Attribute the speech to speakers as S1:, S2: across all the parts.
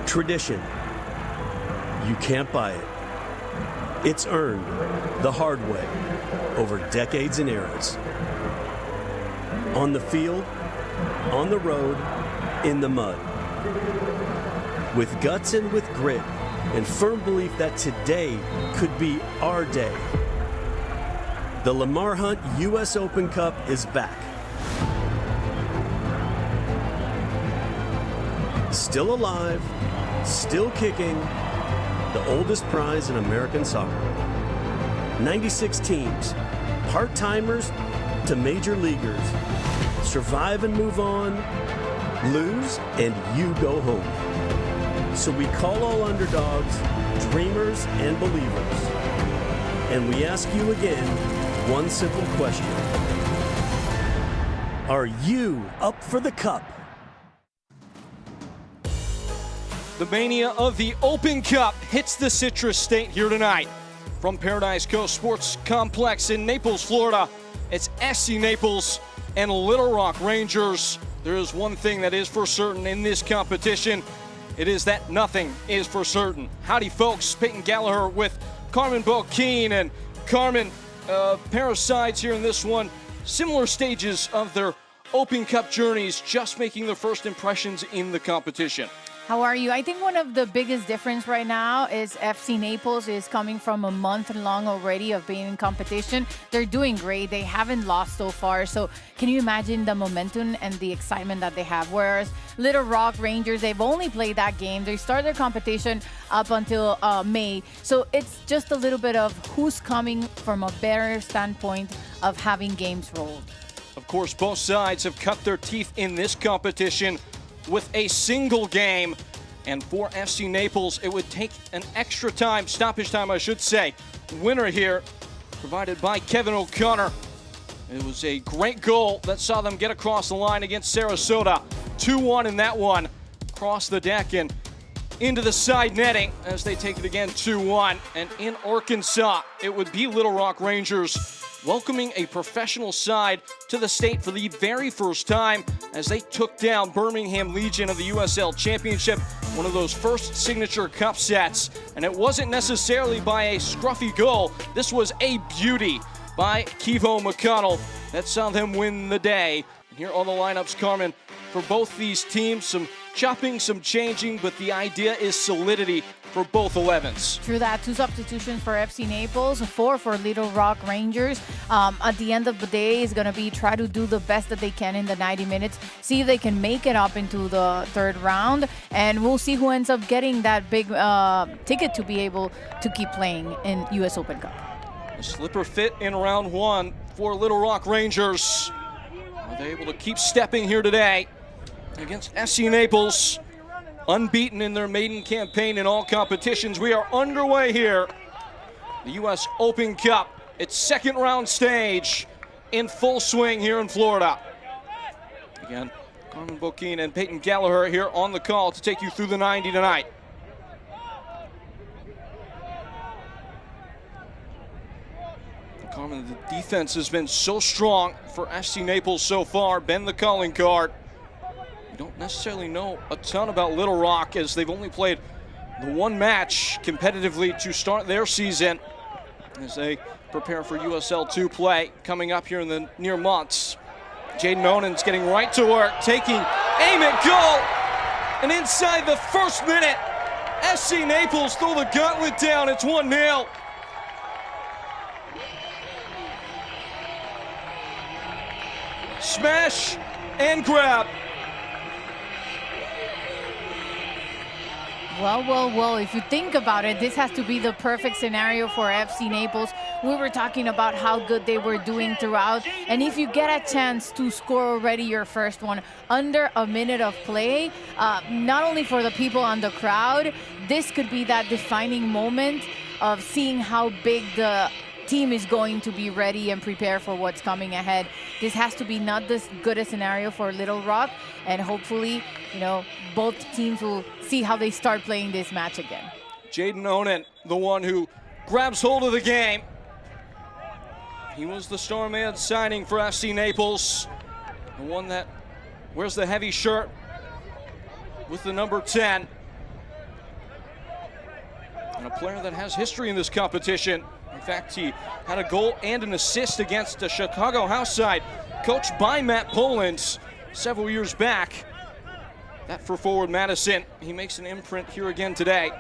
S1: Tradition. You can't buy it. It's earned the hard way over decades and eras. On the field, on the road, in the mud. With guts and with grit, and firm belief that today could be our day. The Lamar Hunt U.S. Open Cup is back. Still alive, still kicking, the oldest prize in American soccer. 96 teams, part-timers to major leaguers. Survive and move on, lose, and you go home. So we call all underdogs, dreamers, and believers. And we ask you again, one simple question. Are you up for the cup?
S2: The mania of the Open Cup hits the Citrus State here tonight. From Paradise Coast Sports Complex in Naples, Florida, it's SC Naples and Little Rock Rangers. There is one thing that is for certain in this competition. It is that nothing is for certain. Howdy, folks. Peyton Gallagher with Carmen Boquin. And Carmen, pair of sides here in this one. Similar stages of their Open Cup journeys, just making their first impressions in the competition.
S3: How are you? I think one of the biggest difference right now is FC Naples is coming from a month long already of being in competition. They're doing great. They haven't lost so far. So can you imagine the momentum and the excitement that they have? Whereas Little Rock Rangers, they've only played that game. They started their competition up until May. So it's just a little bit of who's coming from a better standpoint of having games rolled.
S2: Of course, both sides have cut their teeth in this competition with a single game, and for FC Naples, it would take an extra time, stoppage time, I should say. Winner here, provided by Kevin O'Connor. It was a great goal that saw them get across the line against Sarasota. 2-1 in that one, across the deck and into the side netting as they take it again 2-1. And in Arkansas, it would be Little Rock Rangers welcoming a professional side to the state for the very first time as they took down Birmingham Legion of the USL Championship, one of those first signature cup sets. And it wasn't necessarily by a scruffy goal. This was a beauty by Kevo McConnell that saw them win the day. And here are the lineups, Carmen, for both these teams. Some chopping, some changing, but the idea is solidity for both 11s.
S3: True that. 2 substitutions for FC Naples, 4 for Little Rock Rangers. At the end of the day, is going to be try to do the best that they can in the 90 minutes, see if they can make it up into the third round, and we'll see who ends up getting that big ticket to be able to keep playing in U.S. Open Cup.
S2: A slipper fit in round 1 for Little Rock Rangers. Are they able to keep stepping here today against SC Naples? Unbeaten in their maiden campaign in all competitions. We are underway here. The U.S. Open Cup, its second round stage in full swing here in Florida. Again, Carmen Boquin and Peyton Gallagher here on the call to take you through the 90 tonight. Carmen, the defense has been so strong for SC Naples so far, been the calling card. Don't necessarily know a ton about Little Rock as they've only played the one match competitively to start their season as they prepare for USL 2 play coming up here in the near months. Jaden Onan's getting right to work, taking aim at goal, and inside the first minute, SC Naples throw the gauntlet down. It's 1-0. Smash and grab.
S3: Well, if you think about it, this has to be the perfect scenario for FC Naples. We were talking about how good they were doing throughout, and if you get a chance to score already your first one under a minute of play, not only for the people on the crowd, this could be that defining moment of seeing how big the team is going to be ready and prepare for what's coming ahead. This has to be not this good a scenario for Little Rock, and hopefully, you know, both teams will see how they start playing this match again.
S2: Jaden Onan, the one who grabs hold of the game. He was the star man signing for FC Naples, the one that wears the heavy shirt with the number 10. and a player that has history in this competition. In fact, he had a goal and an assist against the Chicago house side, coached by Matt Poland several years back. That for forward Madison. He makes an imprint here again today.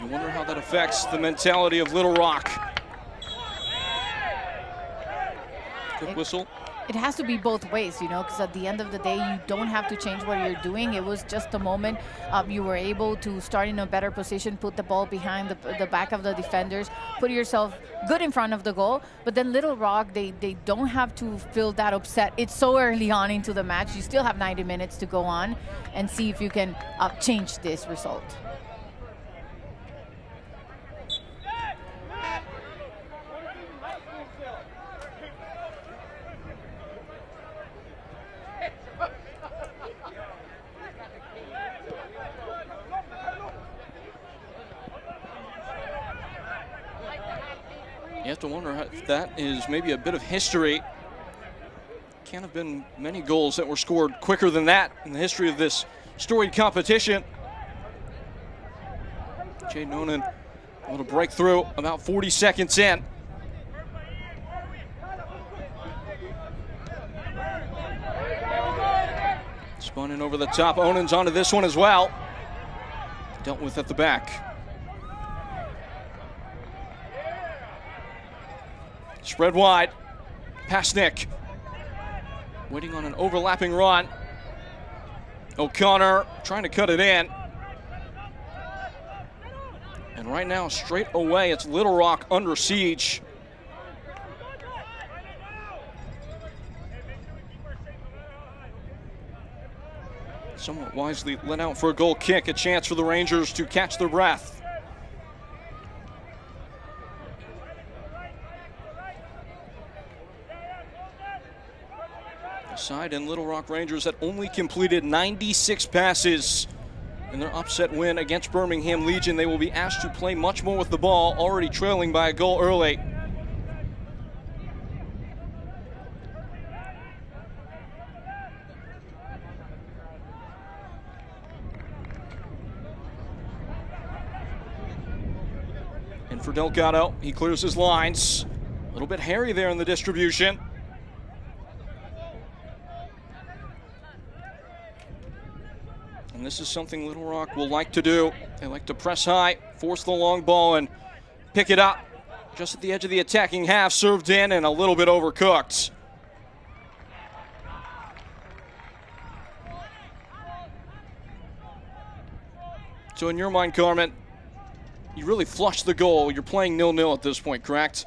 S2: You wonder how that affects the mentality of Little Rock. Quick whistle.
S3: It has to be both ways, you know, because at the end of the day, you don't have to change what you're doing. It was just a moment. You were able to start in a better position, put the ball behind the back of the defenders, put yourself good in front of the goal. But then Little Rock, they don't have to feel that upset. It's so early on into the match. You still have 90 minutes to go on and see if you can change this result.
S2: You have to wonder if that is maybe a bit of history. Can't have been many goals that were scored quicker than that in the history of this storied competition. Jay Noonan able to break through about 40 seconds in. Spun in over the top. Onan's onto this one as well. Dealt with at the back. Spread wide, past Nick. Waiting on an overlapping run. O'Connor trying to cut it in. And right now, straight away, it's Little Rock under siege. Somewhat wisely let out for a goal kick, a chance for the Rangers to catch their breath. Side and Little Rock Rangers that only completed 96 passes in their upset win against Birmingham Legion. They will be asked to play much more with the ball, already trailing by a goal early. And for Delgado, he clears his lines. A little bit hairy there in the distribution. And this is something Little Rock will like to do. They like to press high, force the long ball, and pick it up. Just at the edge of the attacking half, served in and a little bit overcooked. So in your mind, Carmen, you really flushed the goal. You're playing 0-0 at this point, correct?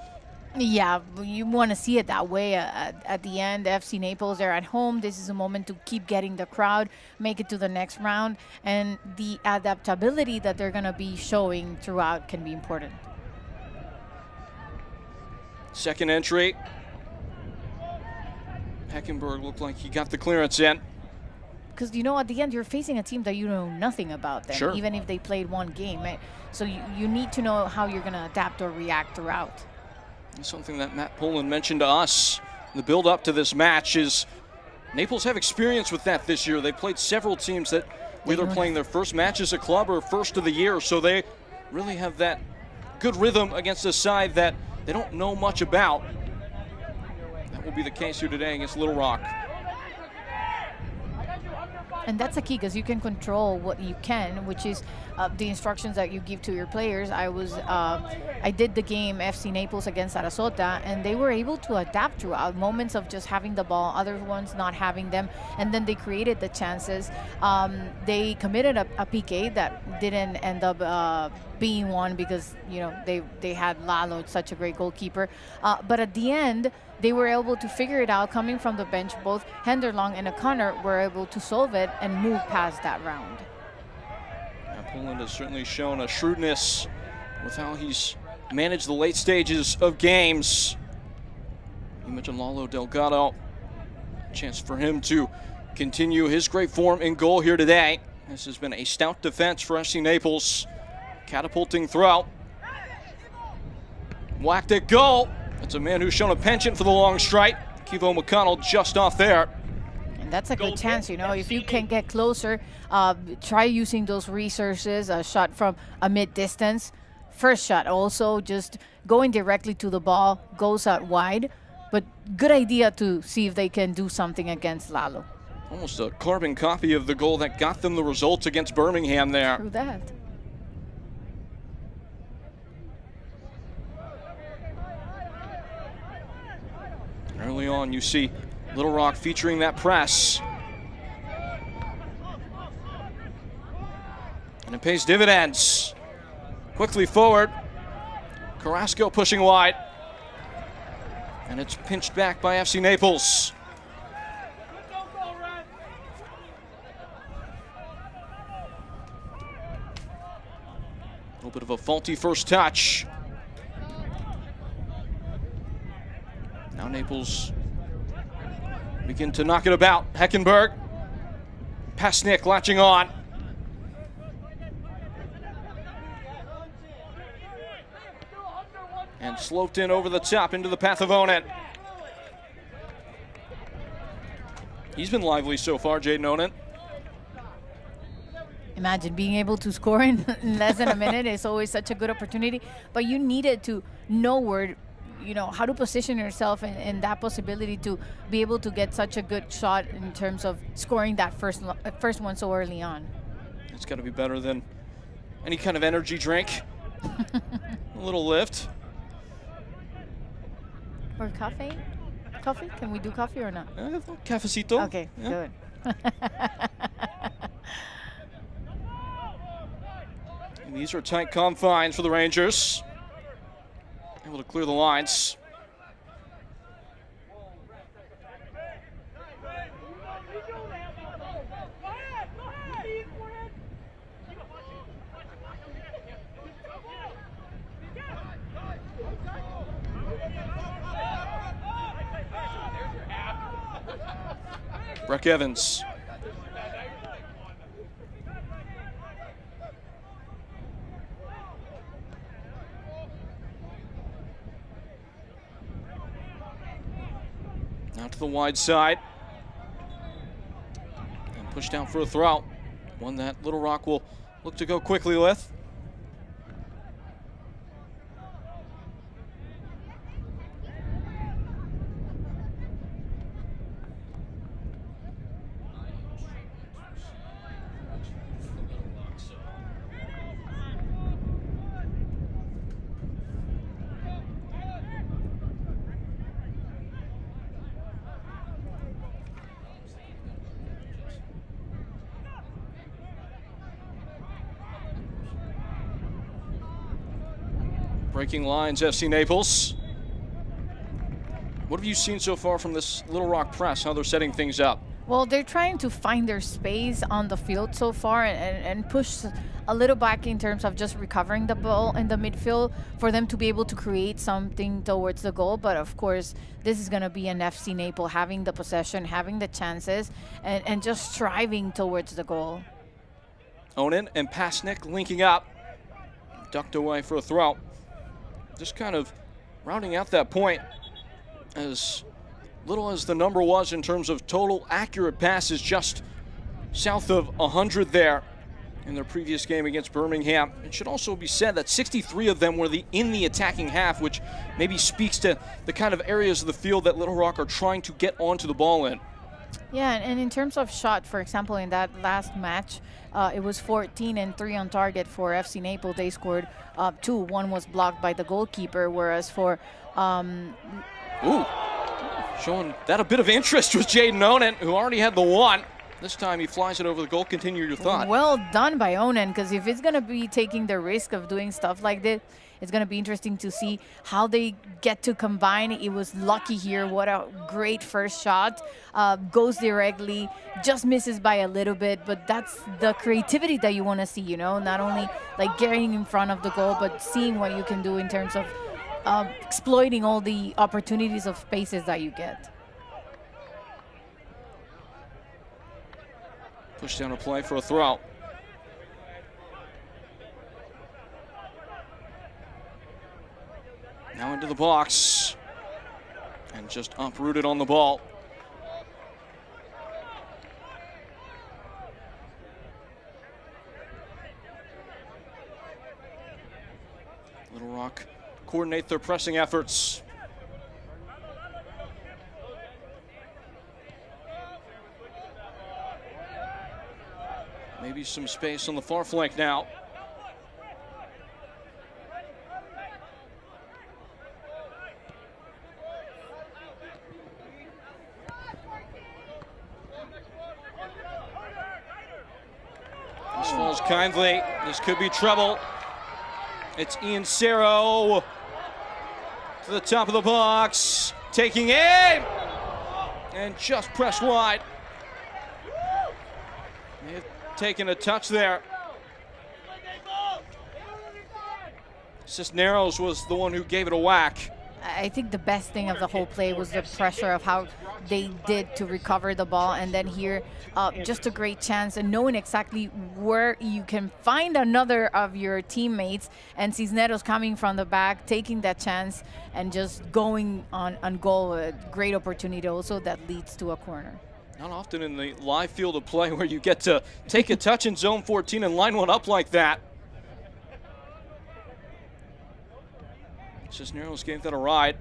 S3: Yeah, you want to see it that way. At the end, FC Naples, they're at home. This is a moment to keep getting the crowd, make it to the next round, and the adaptability that they're going to be showing throughout can be important.
S2: Second entry. Heckenberg looked like he got the clearance in.
S3: Because, you know, at the end, you're facing a team that you know nothing about them,
S2: sure,
S3: even if they played one game. Right? So you need to know how you're going to adapt or react throughout.
S2: Something that Matt Poland mentioned to us in the build-up to this match is Naples have experience with that this year. They played several teams that were either playing their first match as a club or first of the year, so they really have that good rhythm against a side that they don't know much about. That will be the case here today against Little Rock.
S3: And that's a key, because you can control what you can, which is the instructions that you give to your players. I did the game FC Naples against Sarasota, and they were able to adapt throughout moments of just having the ball, other ones not having them, and then they created the chances. They committed a PK that didn't end up being one because, you know, they had Lalo, such a great goalkeeper. But at the end, they were able to figure it out coming from the bench. Both Henderlong and O'Connor were able to solve it and move past that round.
S2: Yeah, Poland has certainly shown a shrewdness with how he's managed the late stages of games. You mentioned Lalo Delgado. A chance for him to continue his great form in goal here today. This has been a stout defense for FC Naples. Catapulting throughout. Whacked it, goal. It's a man who's shown a penchant for the long strike. Kivo McConnell just off there.
S3: And That's a good chance, you know. If you can get closer, try using those resources, a shot from a mid-distance. First shot also, just going directly to the ball, goes out wide. But good idea to see if they can do something against Lalo.
S2: Almost a carbon copy of the goal that got them the results against Birmingham there.
S3: True that.
S2: Early on, you see Little Rock featuring that press. And it pays dividends. Quickly forward. Carrasco pushing wide. And it's pinched back by FC Naples. A little bit of a faulty first touch. Now Naples begin to knock it about. Heckenberg. Pasnick latching on. And sloped in over the top into the path of Onan. He's been lively so far, Jaden Onan.
S3: Imagine being able to score in less than a minute is always such a good opportunity. But you needed to know where, you know, how to position yourself in that possibility to be able to get such a good shot in terms of scoring that first one so early on.
S2: It's got to be better than any kind of energy drink. A little lift.
S3: Or coffee? Coffee? Can we do coffee or not?
S2: Cafecito.
S3: Okay,
S2: yeah.
S3: Good.
S2: And these are tight confines for the Rangers. Able to clear the lines. Breck Evans. Out to the wide side. And pushed down for a throw. One that Little Rock will look to go quickly with. Breaking lines, FC Naples. What have you seen so far from this Little Rock press, how they're setting things up?
S3: Well, they're trying to find their space on the field so far and push a little back in terms of just recovering the ball in the midfield for them to be able to create something towards the goal. But of course, this is going to be an FC Naples having the possession, having the chances, and just striving towards the goal.
S2: Onan and Pasnick linking up. Ducked away for a throw. Just kind of rounding out that point, as little as the number was in terms of total accurate passes, just south of 100 there in their previous game against Birmingham. It should also be said that 63 of them were in the attacking half, which maybe speaks to the kind of areas of the field that Little Rock are trying to get onto the ball in.
S3: Yeah, and in terms of shot, for example, in that last match, it was 14 and 3 on target for FC Naples. They scored 2. One was blocked by the goalkeeper, whereas for...
S2: Showing that a bit of interest was Jaden Onan, who already had the one. This time he flies it over the goal. Continue your thought.
S3: Well done by Onan, because if it's going to be taking the risk of doing stuff like this, it's going to be interesting to see how they get to combine. It was lucky here. What a great first shot. Goes directly, just misses by a little bit, but that's the creativity that you want to see, you know, not only like getting in front of the goal, but seeing what you can do in terms of exploiting all the opportunities of spaces that you get.
S2: Push down a play for a throw. Now into the box. And just uprooted on the ball. Little Rock coordinate their pressing efforts. Maybe some space on the far flank now. This falls kindly. This could be trouble. It's Ian Cerro to the top of the box, taking aim, and just pressed wide. May have taken a touch there. Cisneros was the one who gave it a whack.
S3: I think the best thing of the whole play was the pressure of how they did to recover the ball, and then here, just a great chance and knowing exactly where you can find another of your teammates, and Cisneros coming from the back, taking that chance and just going on goal. A great opportunity also that leads to a corner.
S2: Not often in the live field of play where you get to take a touch in zone 14 and line one up like that. Cisneros gave that a ride.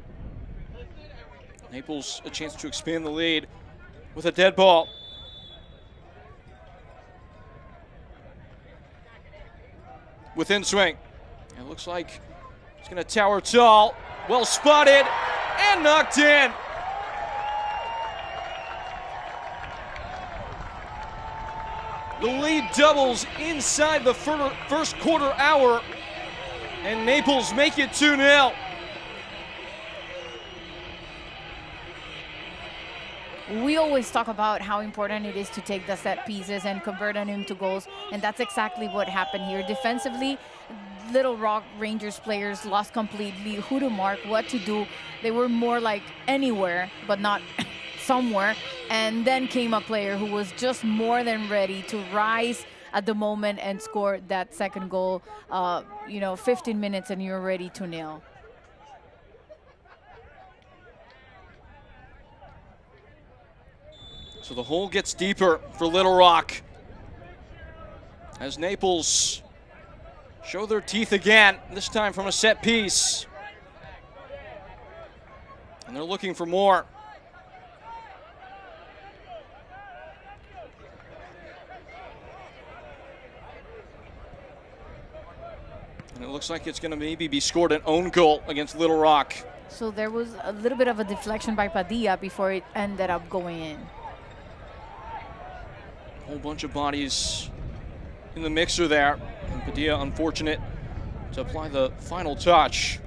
S2: Naples a chance to expand the lead with a dead ball. Within swing. It looks like it's going to tower tall. Well spotted and knocked in. The lead doubles inside the first quarter hour, and Naples make it 2-0.
S3: We always talk about how important it is to take the set pieces and convert them into goals, and that's exactly what happened here. Defensively, Little Rock Rangers players lost completely who to mark, what to do. They were more like anywhere, but not somewhere. And then came a player who was just more than ready to rise at the moment and score that second goal. 15 minutes and you're ready 2-0.
S2: So the hole gets deeper for Little Rock as Naples show their teeth again, this time from a set piece. And they're looking for more. And it looks like it's going to maybe be scored an own goal against Little Rock.
S3: So there was a little bit of a deflection by Padilla before it ended up going in.
S2: A whole bunch of bodies in the mixer there. And Padilla unfortunate to apply the final touch.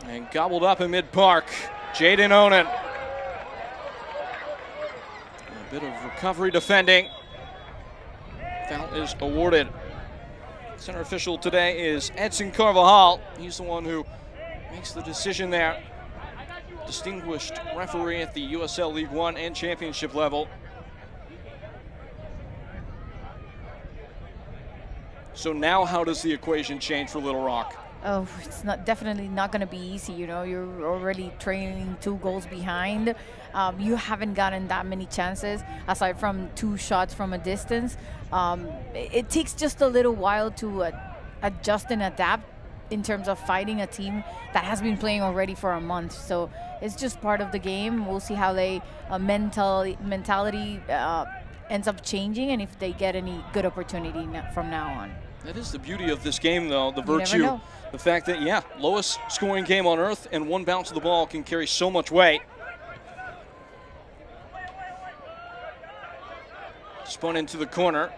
S2: And gobbled up in mid-park, Jaden Onen. A bit of recovery defending. Foul is awarded. Center official today is Edson Carvajal. He's the one who makes the decision there. Distinguished referee at the USL League One and Championship level. So now how does the equation change for Little Rock?
S3: Oh, it's definitely not going to be easy. You're already trailing 2 goals behind. You haven't gotten that many chances aside from 2 shots from a distance. It takes just a little while to adjust and adapt in terms of fighting a team that has been playing already for a month. So it's just part of the game. We'll see how they mentality ends up changing and if they get any good opportunity from now on.
S2: That is the beauty of this game, though, the virtue. The fact that, yeah, lowest scoring game on earth and one bounce of the ball can carry so much weight. Spun into the corner.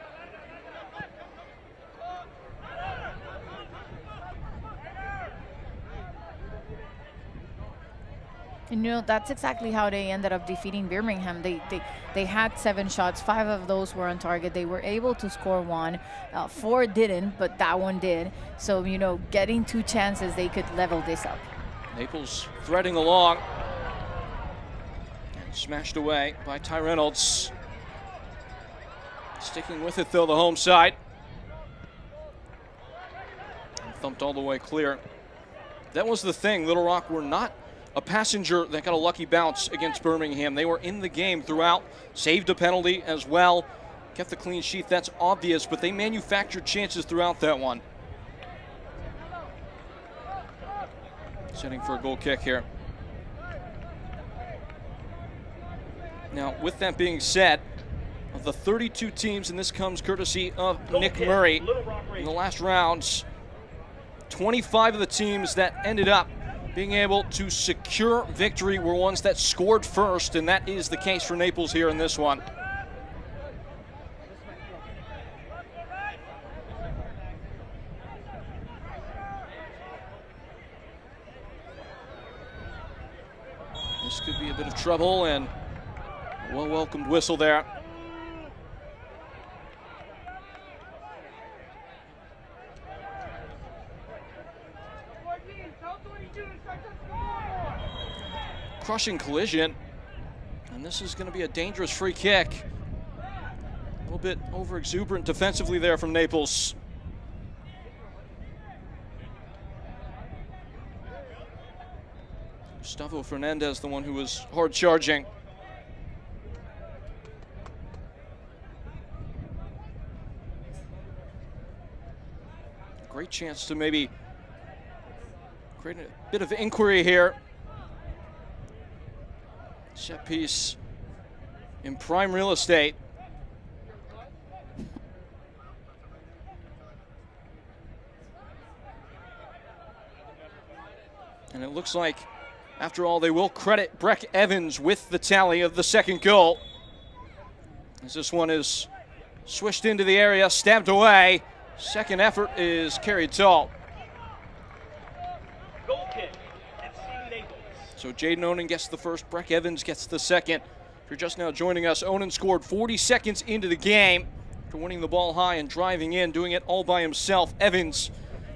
S3: And that's exactly how they ended up defeating Birmingham. They had 7 shots, 5 of those were on target. They were able to score 1. 4 didn't, but that one did. So, getting 2 chances, they could level this up.
S2: Naples threading along. And smashed away by Ty Reynolds. Sticking with it, though, the home side. And thumped all the way clear that was the thing. Little Rock were not a passenger that got a lucky bounce against Birmingham. They were in the game throughout, saved a penalty as well, kept the clean sheet. That's obvious, but they manufactured chances throughout that one. Setting for a goal kick here. Now, with that being said, of the 32 teams, and this comes courtesy of Nick Murray, in the last rounds, 25 of the teams that ended up being able to secure victory were ones that scored first, and that is the case for Naples here in this one. This could be a bit of trouble, and a well-welcomed whistle there. Crushing collision, and this is going to be a dangerous free kick. A little bit over-exuberant defensively there from Naples. Gustavo Fernandez, the one who was hard charging. Great chance to maybe create a bit of inquiry here. Set piece in prime real estate. And it looks like, after all, they will credit Breck Evans with the tally of the second goal, as this one is swished into the area, stabbed away. Second effort is carried tall.
S4: Goal kick. FC Naples.
S2: So Jaden Onan gets the first, Breck Evans gets the second. If you're just now joining us, Onan scored 40 seconds into the game after winning the ball high and driving in, doing it all by himself. Evans,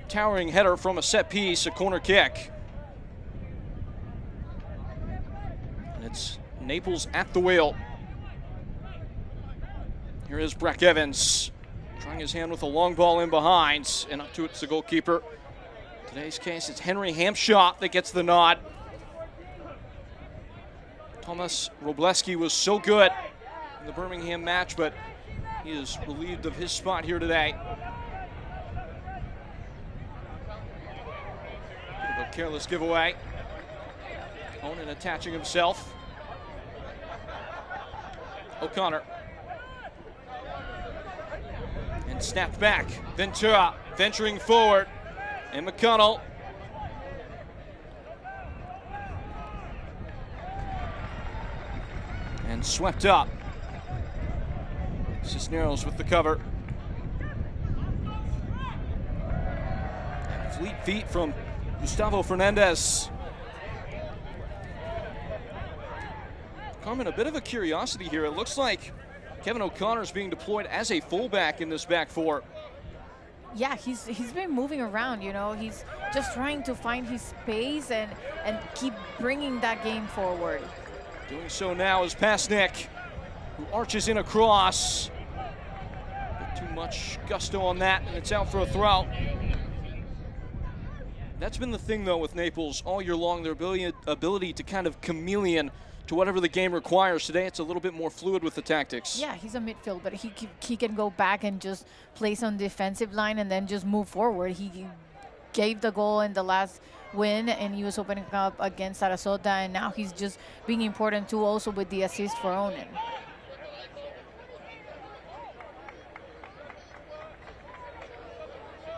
S2: towering header from a set piece, a corner kick. And it's Naples at the wheel. Here is Breck Evans, trying his hand with a long ball in behind, and up to it's the goalkeeper. In today's case, it's Henry Hampshot that gets the nod. Thomas Robleski was so good in the Birmingham match, but he is relieved of his spot here today. Bit of a careless giveaway. Onan attaching himself. O'Connor. And snapped back. Ventura venturing forward. And McConnell. And swept up. Cisneros with the cover. And fleet feet from Gustavo Fernandez. Carmen, a bit of a curiosity here. It looks like Kevin O'Connor is being deployed as a fullback in this back four.
S3: Yeah, he's been moving around, you know. He's just trying to find his space and keep bringing that game forward.
S2: Doing so now is Pasnick, who arches in across. Bit too much gusto on that, and it's out for a throw. That's been the thing, though, with Naples all year long, their ability to kind of chameleon to whatever the game requires. Today, it's a little bit more fluid with the tactics.
S3: Yeah, he's a midfield, but he can go back and just place on the defensive line and then just move forward. He gave the goal in the last win, and he was opening up against Sarasota, and now he's just being important too, also with the assist for Onan.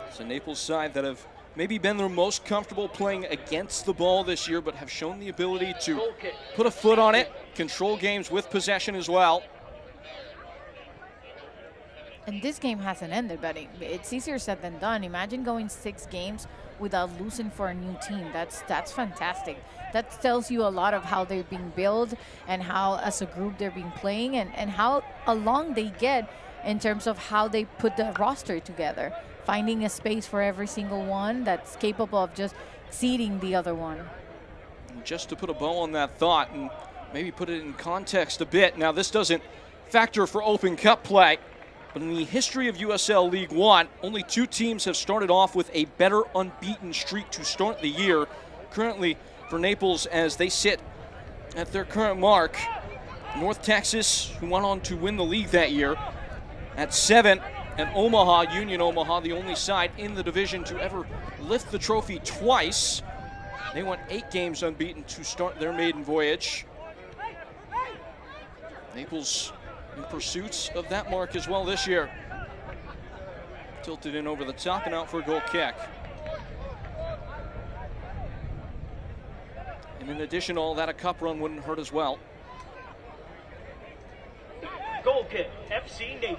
S2: It's a Naples side that have maybe been their most comfortable playing against the ball this year, but have shown the ability to put a foot on it, control games with possession as well.
S3: And this game hasn't ended, but it's easier said than done. Imagine going 6 games without losing for a new team. That's fantastic. That tells you a lot of how they're being built and how, as a group, they're being playing, and how along they get in terms of how they put the roster together, finding a space for every single one that's capable of just seeding the other one.
S2: And just to put a bow on that thought and maybe put it in context a bit. Now, this doesn't factor for Open Cup play, But in the history of USL League One, only 2 teams have started off with a better unbeaten streak to start the year. Currently, for Naples, as they sit at their current mark, North Texas, who went on to win the league that year, at 7, and Omaha, Union Omaha, the only side in the division to ever lift the trophy twice. They went 8 games unbeaten to start their maiden voyage. Naples in pursuit of that mark as well this year. Tilted in over the top and out for a goal kick. And in addition to all that, a cup run wouldn't hurt as well.
S4: Goal kick, FC Naples.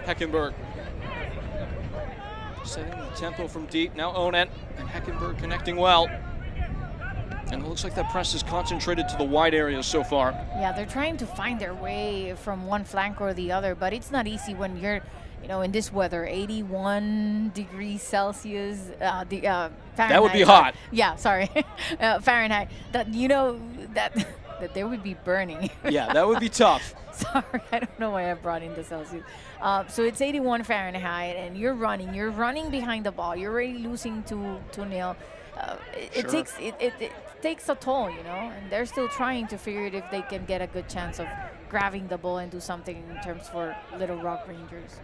S2: Heckenberg setting the tempo from deep, now Onen, and Heckenberg connecting well. And it looks like that press is concentrated to the wide areas so far.
S3: Yeah, they're trying to find their way from one flank or the other, but it's not easy when you're, in this weather, 81 degrees Celsius, Fahrenheit.
S2: That would be hot.
S3: Yeah, sorry, Fahrenheit. That they would be burning.
S2: Yeah, that would be tough.
S3: Sorry, I don't know why I brought in the Celsius. So it's 81 Fahrenheit, and you're running behind the ball. You're already losing 2-0. It takes a toll, and they're still trying to figure it if they can get a good chance of grabbing the ball and do something in terms for Little Rock Rangers.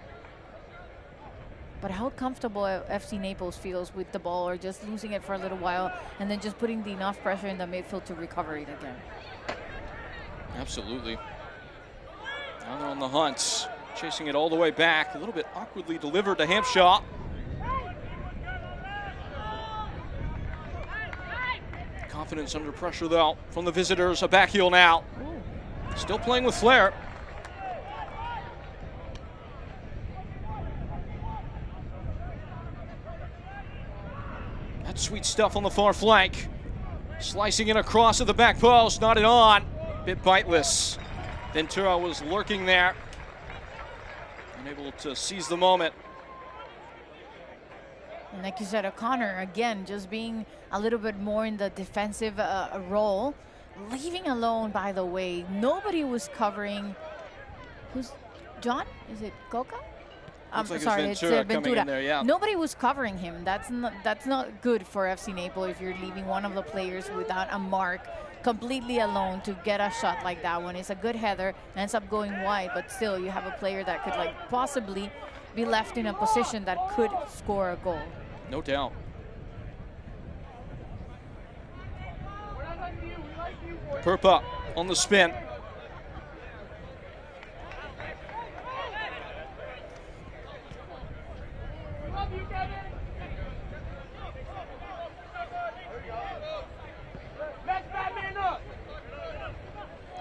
S3: But how comfortable FC Naples feels with the ball, or just losing it for a little while and then just putting enough pressure in the midfield to recover it again.
S2: Absolutely. Now they're on the hunt, chasing it all the way back. A little bit awkwardly delivered to Hampshaw. Confidence under pressure, though, from the visitors. A back heel now. Ooh. Still playing with flair. That's sweet stuff on the far flank. Slicing in across at the back post, not it on. Bit biteless. Ventura was lurking there, unable to seize the moment.
S3: And like you said, O'Connor, again, just being a little bit more in the defensive role. Leaving alone, by the way. Nobody was covering. Who's John? Is it Coca? I'm sorry, it's Ventura.
S2: Coming in there, yeah.
S3: Nobody was covering him. That's not good for FC Naples if you're leaving one of the players without a mark, completely alone to get a shot like that one. It's a good header, ends up going wide, but still you have a player that could possibly be left in a position that could score a goal.
S2: No doubt. Perpa on the spin.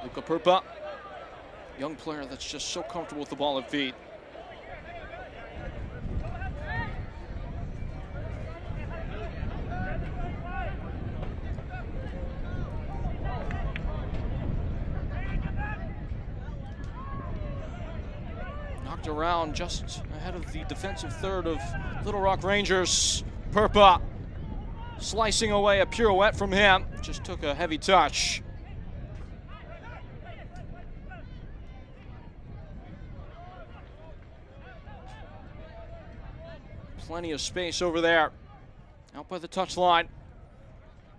S2: Luca Perpa, young player that's just so comfortable with the ball at feet. Knocked around just ahead of the defensive third of Little Rock Rangers. Perpa slicing away, a pirouette from him. Just took a heavy touch. Plenty of space over there. Out by the touchline.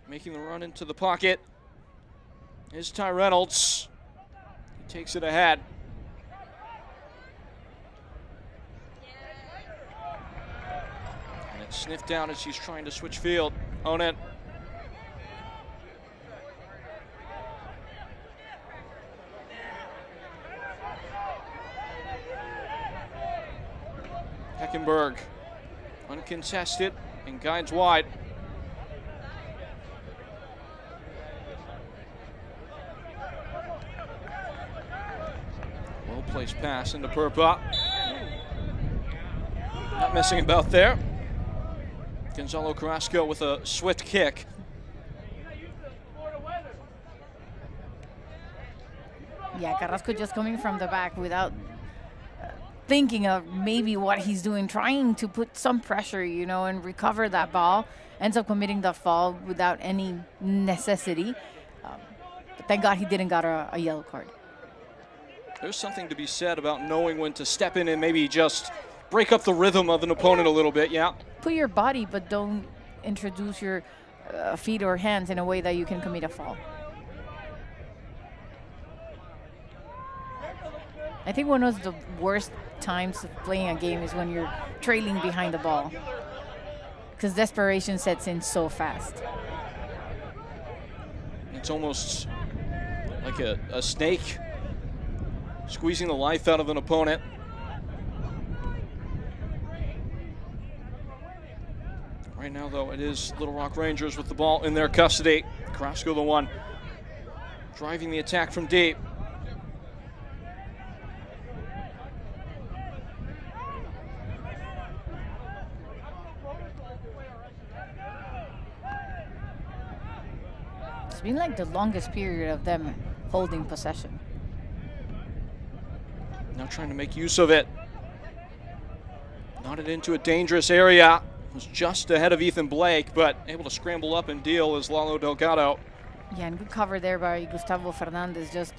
S2: Making the run into the pocket is Ty Reynolds. He takes it ahead. And it's sniffed down as he's trying to switch field. Own it. Heckenberg. Uncontested and guides wide. Well-placed pass into Perpa. Not messing about there. Gonzalo Carrasco with a swift kick.
S3: Yeah, Carrasco just coming from the back without thinking of maybe what he's doing, trying to put some pressure, you know, and recover that ball. Ends up committing the foul without any necessity. But thank God he didn't got a yellow card.
S2: There's something to be said about knowing when to step in and maybe just break up the rhythm of an opponent a little bit, yeah.
S3: Put your body, but don't introduce your feet or hands in a way that you can commit a foul. I think one of the worst times of playing a game is when you're trailing behind the ball, because desperation sets in so fast.
S2: It's almost like a snake squeezing the life out of an opponent. Right now, though, it is Little Rock Rangers with the ball in their custody. Carrasco, the one driving the attack from deep.
S3: It's been like the longest period of them holding possession.
S2: Now trying to make use of it. Nodded into a dangerous area. Was just ahead of Ethan Blake, but able to scramble up and deal is Lalo Delgado.
S3: Yeah, and good cover there by Gustavo Fernandez, just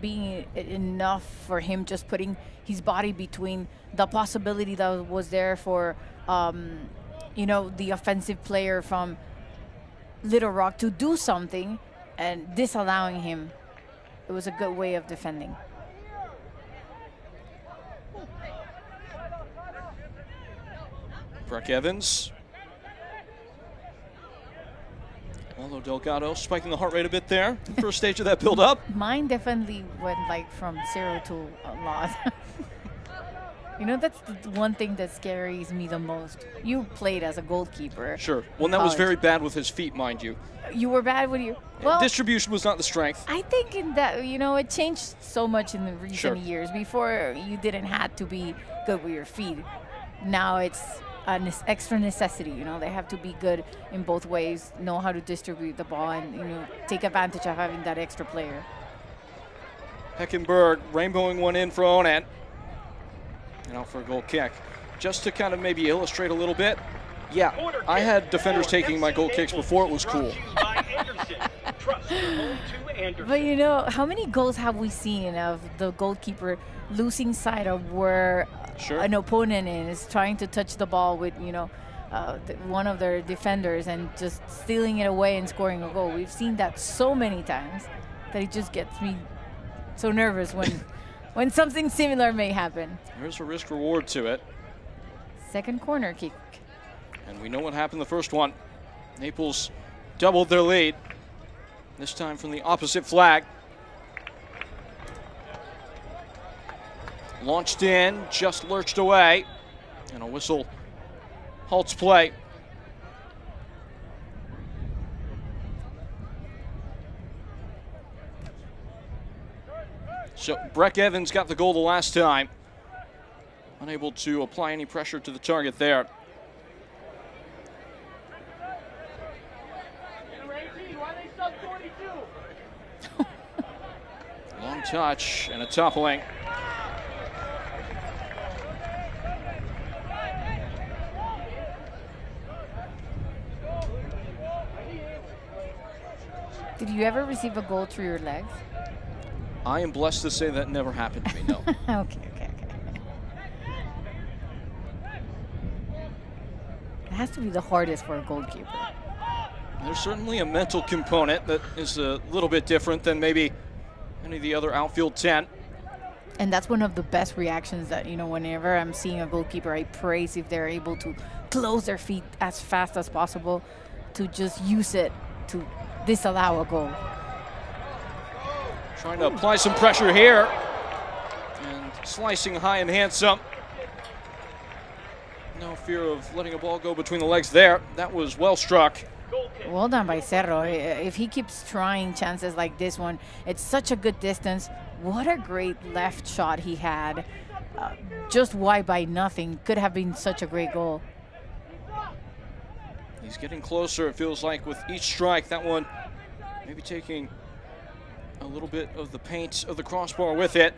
S3: being enough for him, just putting his body between the possibility that was there for, you know, the offensive player from Little Rock to do something and disallowing him. It was a good way of defending.
S2: Breck Evans. Lalo Delgado spiking the heart rate a bit there. First stage of that build-up.
S3: Mine definitely went like from 0 to a lot. You know, that's the one thing that scares me the most. You played as a goalkeeper.
S2: Sure. Well, that was very bad with his feet, mind you.
S3: You were bad with you. Well,
S2: distribution was not the strength.
S3: I think in that, you know, it changed so much in the recent years. Before, you didn't have to be good with your feet. Now it's an extra necessity, you know. They have to be good in both ways, know how to distribute the ball, and, you know, take advantage of having that extra player.
S2: Heckenberg rainbowing one in for Onan. And out for a goal kick. Just to kind of maybe illustrate a little bit, yeah, I had defenders taking my goal kicks before it was cool.
S3: But, you know, how many goals have we seen of the goalkeeper losing sight of where an opponent is trying to touch the ball with, you know, one of their defenders and just stealing it away and scoring a goal? We've seen that so many times that it just gets me so nervous when something similar may happen.
S2: There's a risk reward to it.
S3: Second corner kick.
S2: And we know what happened the first one. Naples doubled their lead. This time from the opposite flag. Launched in, just lurched away. And a whistle halts play. So Breck Evans got the goal the last time. Unable to apply any pressure to the target there. Long touch and a toppling.
S3: Did you ever receive a goal through your legs?
S2: I am blessed to say that never happened to me, no.
S3: Okay. It has to be the hardest for a goalkeeper.
S2: There's certainly a mental component that is a little bit different than maybe any of the other outfield 10.
S3: And that's one of the best reactions that, you know, whenever I'm seeing a goalkeeper, I praise if they're able to close their feet as fast as possible to just use it to disallow a goal.
S2: Trying to apply some pressure here. And slicing high and handsome. No fear of letting a ball go between the legs there. That was well struck.
S3: Well done by Cerro. If he keeps trying chances like this one, it's such a good distance. What a great left shot he had. Just wide by nothing. Could have been such a great goal.
S2: He's getting closer, it feels like, with each strike. That one maybe taking a little bit of the paint of the crossbar with it.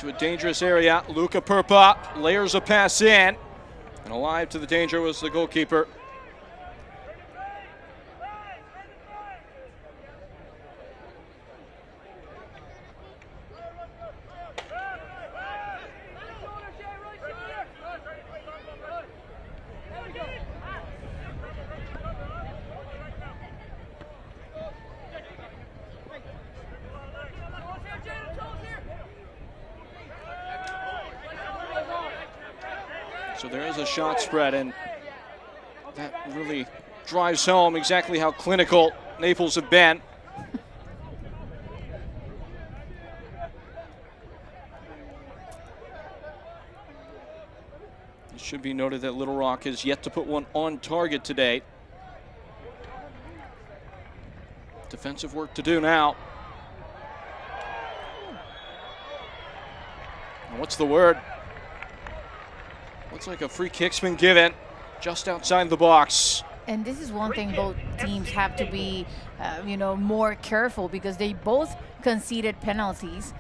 S2: into a dangerous area. Luca Perpa layers a pass in. And alive to the danger was the goalkeeper. So there is a shot spread, and that really drives home exactly how clinical Naples have been. It should be noted that Little Rock has yet to put one on target today. Defensive work to do now. And what's the word? Looks like a free kick's been given just outside the box.
S3: And this is one thing both teams have to be, more careful, because they both conceded penalties.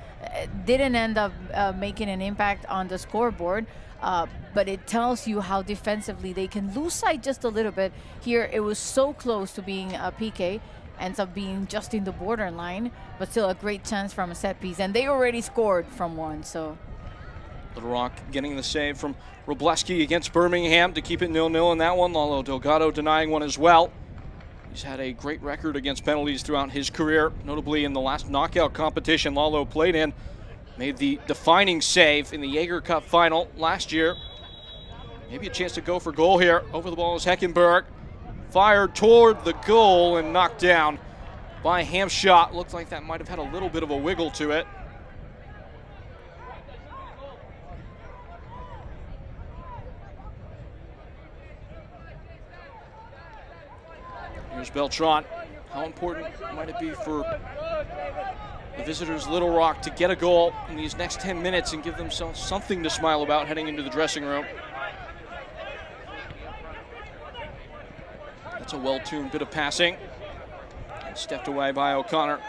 S3: Didn't end up making an impact on the scoreboard, but it tells you how defensively they can lose sight just a little bit. Here, it was so close to being a PK, ends up being just in the borderline, but still a great chance from a set piece. And they already scored from one, so.
S2: Little Rock getting the save from Robleski against Birmingham to keep it 0-0 in that one. Lalo Delgado denying one as well. He's had a great record against penalties throughout his career, notably in the last knockout competition Lalo played in. Made the defining save in the Jaeger Cup final last year. Maybe a chance to go for goal here. Over the ball is Heckenberg. Fired toward the goal and knocked down by Hamshot. Looked like that might have had a little bit of a wiggle to it. Here's Beltran. How important might it be for the visitors, Little Rock, to get a goal in these next 10 minutes and give themselves something to smile about heading into the dressing room? That's a well-tuned bit of passing. And stepped away by O'Connor.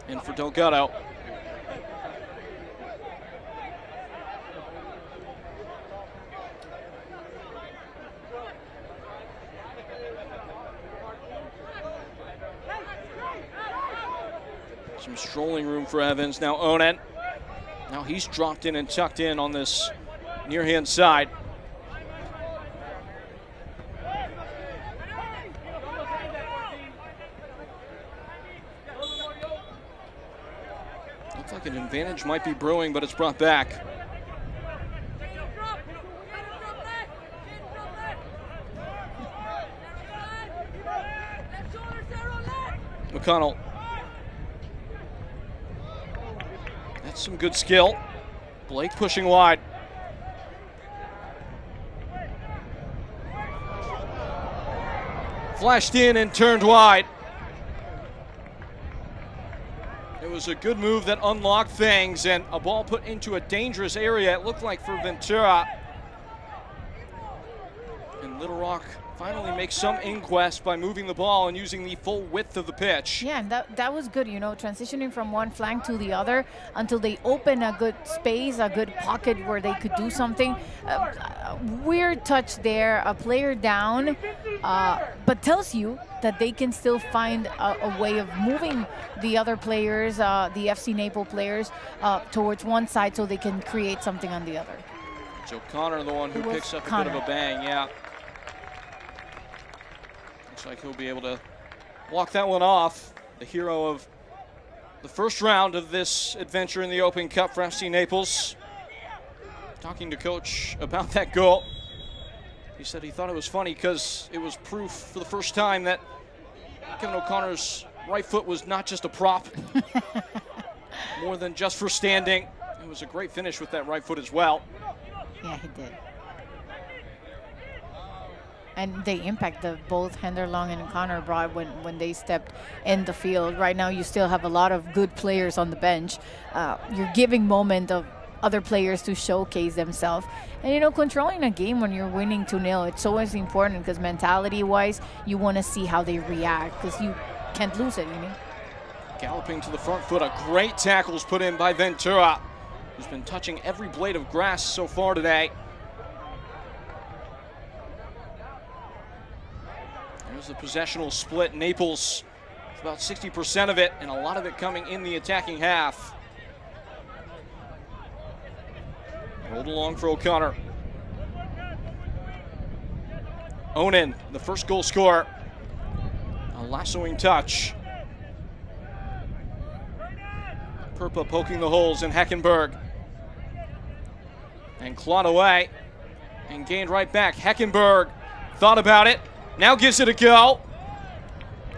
S2: In for Delgado. Some strolling room for Evans. Now Onen. Now he's dropped in and tucked in on this near-hand side. Looks like an advantage might be brewing, but it's brought back. McConnell. That's some good skill. Blake pushing wide. Flashed in and turned wide. It was a good move that unlocked things, and a ball put into a dangerous area, it looked like, for Ventura. And Little Rock finally makes some inquest by moving the ball and using the full width of the pitch.
S3: Yeah, and that was good, transitioning from one flank to the other until they open a good space, a good pocket where they could do something. Weird touch there, a player down, but tells you that they can still find a way of moving the other players, the FC Naples players, towards one side so they can create something on the other.
S2: So Connor, the one who picks up a bit of a bang, yeah. Looks like he'll be able to walk that one off. The hero of the first round of this adventure in the Open Cup for FC Naples. Talking to coach about that goal. He said he thought it was funny because it was proof for the first time that Kevin O'Connor's right foot was not just a prop, more than just for standing. It was a great finish with that right foot as well.
S3: Yeah, he did. And the impact that both Henderlong and Connor brought when they stepped in the field. Right now, you still have a lot of good players on the bench. You're giving moment of other players to showcase themselves. And, you know, controlling a game when you're winning 2-0, it's always important because mentality-wise, you want to see how they react because you can't lose it, you know?
S2: Galloping to the front foot, a great tackle's put in by Ventura, who's been touching every blade of grass so far today. There's the possessional split. Naples, about 60% of it, and a lot of it coming in the attacking half. Rolled along for O'Connor. Onan, the first goal scorer. A lassoing touch. Perpa poking the holes in Heckenberg. And clawed away and gained right back. Heckenberg thought about it. Now gives it a go.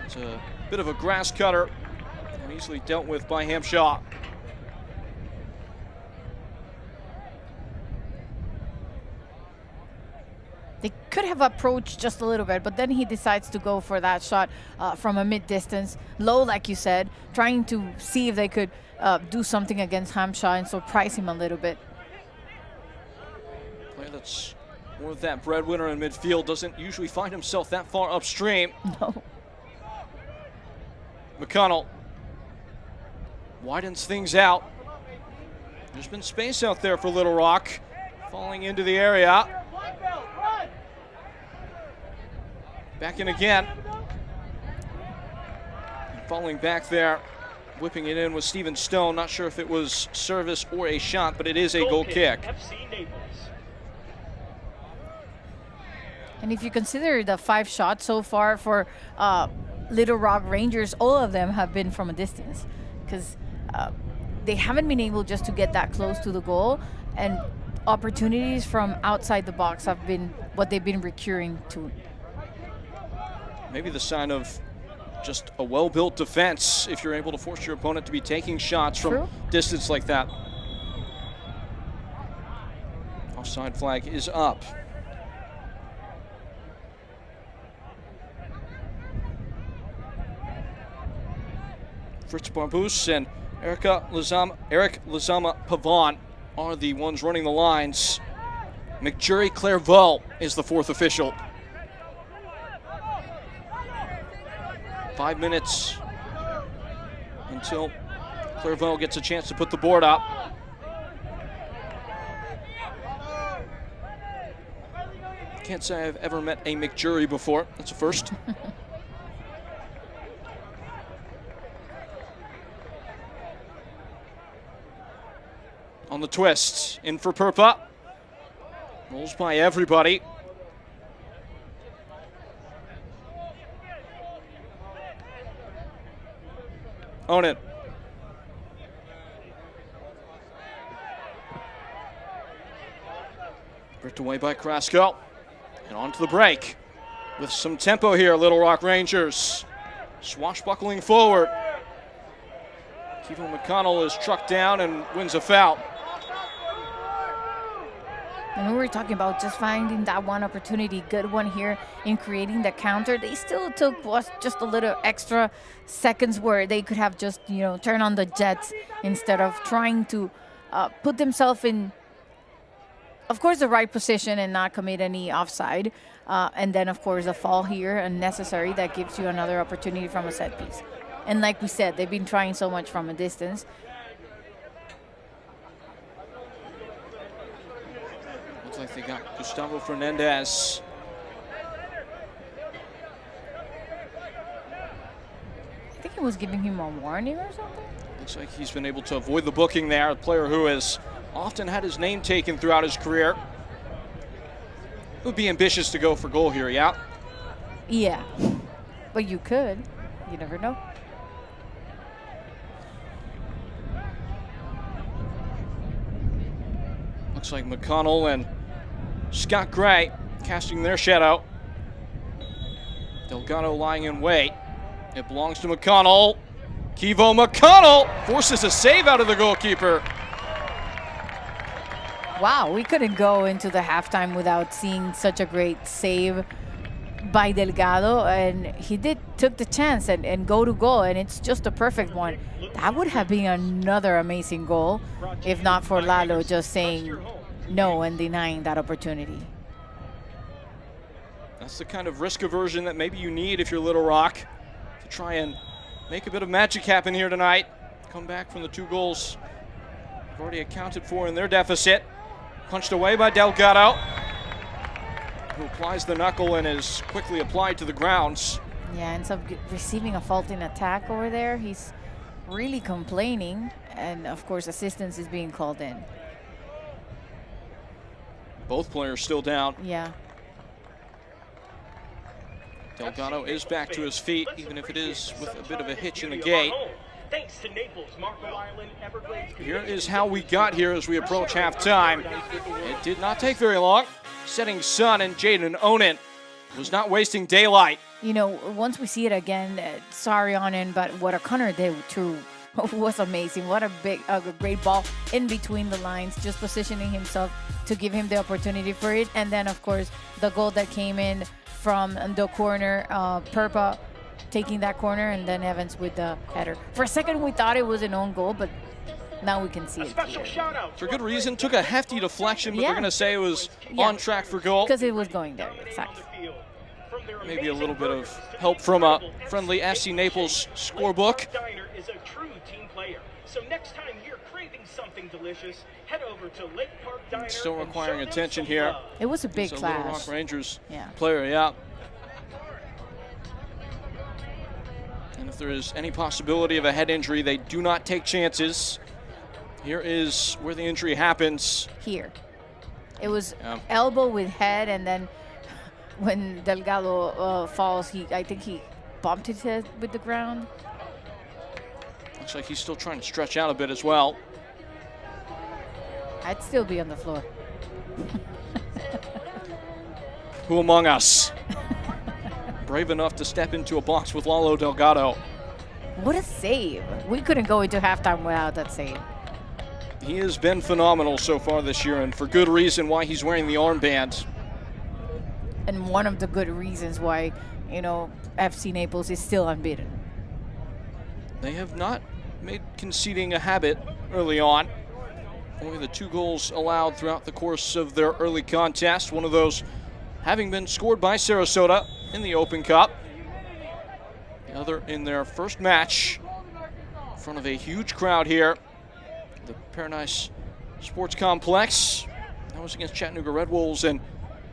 S2: It's a bit of a grass cutter and easily dealt with by Hampshaw.
S3: They could have approached just a little bit, but then he decides to go for that shot from a mid-distance, low, like you said, trying to see if they could do something against Hampshaw and surprise him a little bit.
S2: Player that's more of that breadwinner in midfield, doesn't usually find himself that far upstream.
S3: No.
S2: McConnell widens things out. There's been space out there for Little Rock. Falling into the area. Back in again. And falling back there. Whipping it in with Steven Stone. Not sure if it was service or a shot, but it is a goal kick.
S4: FC Naples.
S3: And if you consider the 5 shots so far for Little Rock Rangers, all of them have been from a distance because they haven't been able just to get that close to the goal, and opportunities from outside the box have been what they've been recurring to.
S2: Maybe the sign of just a well-built defense if you're able to force your opponent to be taking shots from distance like that. Offside flag is up. Fritz Barbus and Eric Lazama Pavon are the ones running the lines. McJury Clairvaux is the 4th official. 5 minutes until Clairvaux gets a chance to put the board up. Can't say I've ever met a McJury before. That's a first. On the twist, in for Perpa. Rolls by everybody. Own it. Ripped away by Krasko. And on to the break. With some tempo here, Little Rock Rangers. Swashbuckling forward. Keevan McConnell is trucked down and wins a foul.
S3: And we were talking about just finding that one opportunity, good one here in creating the counter. They still took just a little extra seconds where they could have just, you know, turn on the jets instead of trying to put themselves in, of course, the right position and not commit any offside. And then, of course, a fall here unnecessary that gives you another opportunity from a set piece. And like we said, they've been trying so much from a distance.
S2: Looks like they got Gustavo Fernandez.
S3: I think he was giving him a warning or something.
S2: Looks like he's been able to avoid the booking there. A player who has often had his name taken throughout his career. Would be ambitious to go for goal here, yeah?
S3: Yeah, but you could. You never know.
S2: Looks like McConnell and Scott Gray casting their shadow. Delgado lying in wait. It belongs to McConnell. Kevo McConnell forces a save out of the goalkeeper.
S3: Wow, we couldn't go into the halftime without seeing such a great save by Delgado, and he took the chance and go to goal, and it's just a perfect one. That would have been another amazing goal if not for Lalo just saying no and denying that opportunity.
S2: That's the kind of risk aversion that maybe you need if you're Little Rock to try and make a bit of magic happen here tonight. Come back from the 2 goals they've already accounted for in their deficit. Punched away by Delgado, who applies the knuckle and is quickly applied to the grounds.
S3: Yeah, ends up receiving a fault in attack over there. He's really complaining, and of course assistance is being called in.
S2: Both players still down.
S3: Yeah.
S2: Delgado is back to his feet, even if it is with a bit of a hitch in the gait.
S4: Thanks to Naples, Marco Island, Everglades.
S2: Here is how we got here as we approach halftime. It did not take very long. Setting sun and Jaden Onen was not wasting daylight.
S3: You know, once we see it again, sorry Onen, but what O'Connor did too was amazing. What a great ball in between the lines, just positioning himself to give him the opportunity for it. And then, of course, the goal that came in from the corner, Perpa taking that corner, and then Evans with the header. For a second, we thought it was an own goal, but now we can see it.
S2: For good reason. Took a hefty deflection, but they're going to say it was on track for goal.
S3: Because it was going there, exactly.
S2: Maybe a little bit of help from a friendly FC Naples scorebook.
S4: Diner is a true team player. So next time you're craving something delicious, head over to Lake Park Diner.
S2: Still requiring attention here.
S3: It was a big
S2: Little
S3: clash.
S2: Rock Rangers player, And if there is any possibility of a head injury, they do not take chances. Here is where the injury happens.
S3: Here. It was elbow with head, and then when Delgado falls, I think he bumped his head with the ground.
S2: Looks like he's still trying to stretch out a bit as well.
S3: I'd still be on the floor.
S2: Who among us? Brave enough to step into a box with Lalo Delgado.
S3: What a save. We couldn't go into halftime without that save.
S2: He has been phenomenal so far this year, and for good reason why he's wearing the armband.
S3: And one of the good reasons why, you know, FC Naples is still unbeaten.
S2: They have not made conceding a habit early on. Only the 2 goals allowed throughout the course of their early contest. One of those having been scored by Sarasota in the Open Cup. The other in their first match in front of a huge crowd here. The Paradise Sports Complex. That was against Chattanooga Red Wolves, and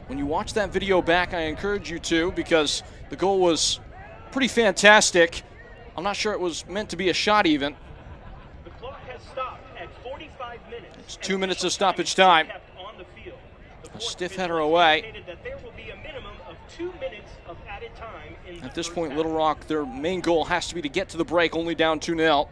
S2: when you watch that video back, I encourage you to, because the goal was pretty fantastic. I'm not sure it was meant to be a shot even.
S4: The clock has stopped at 45 minutes.
S2: It's 2 minutes of stoppage time. A stiff header away. At this point, Little Rock, their main goal has to be to get to the break, only down 2-0.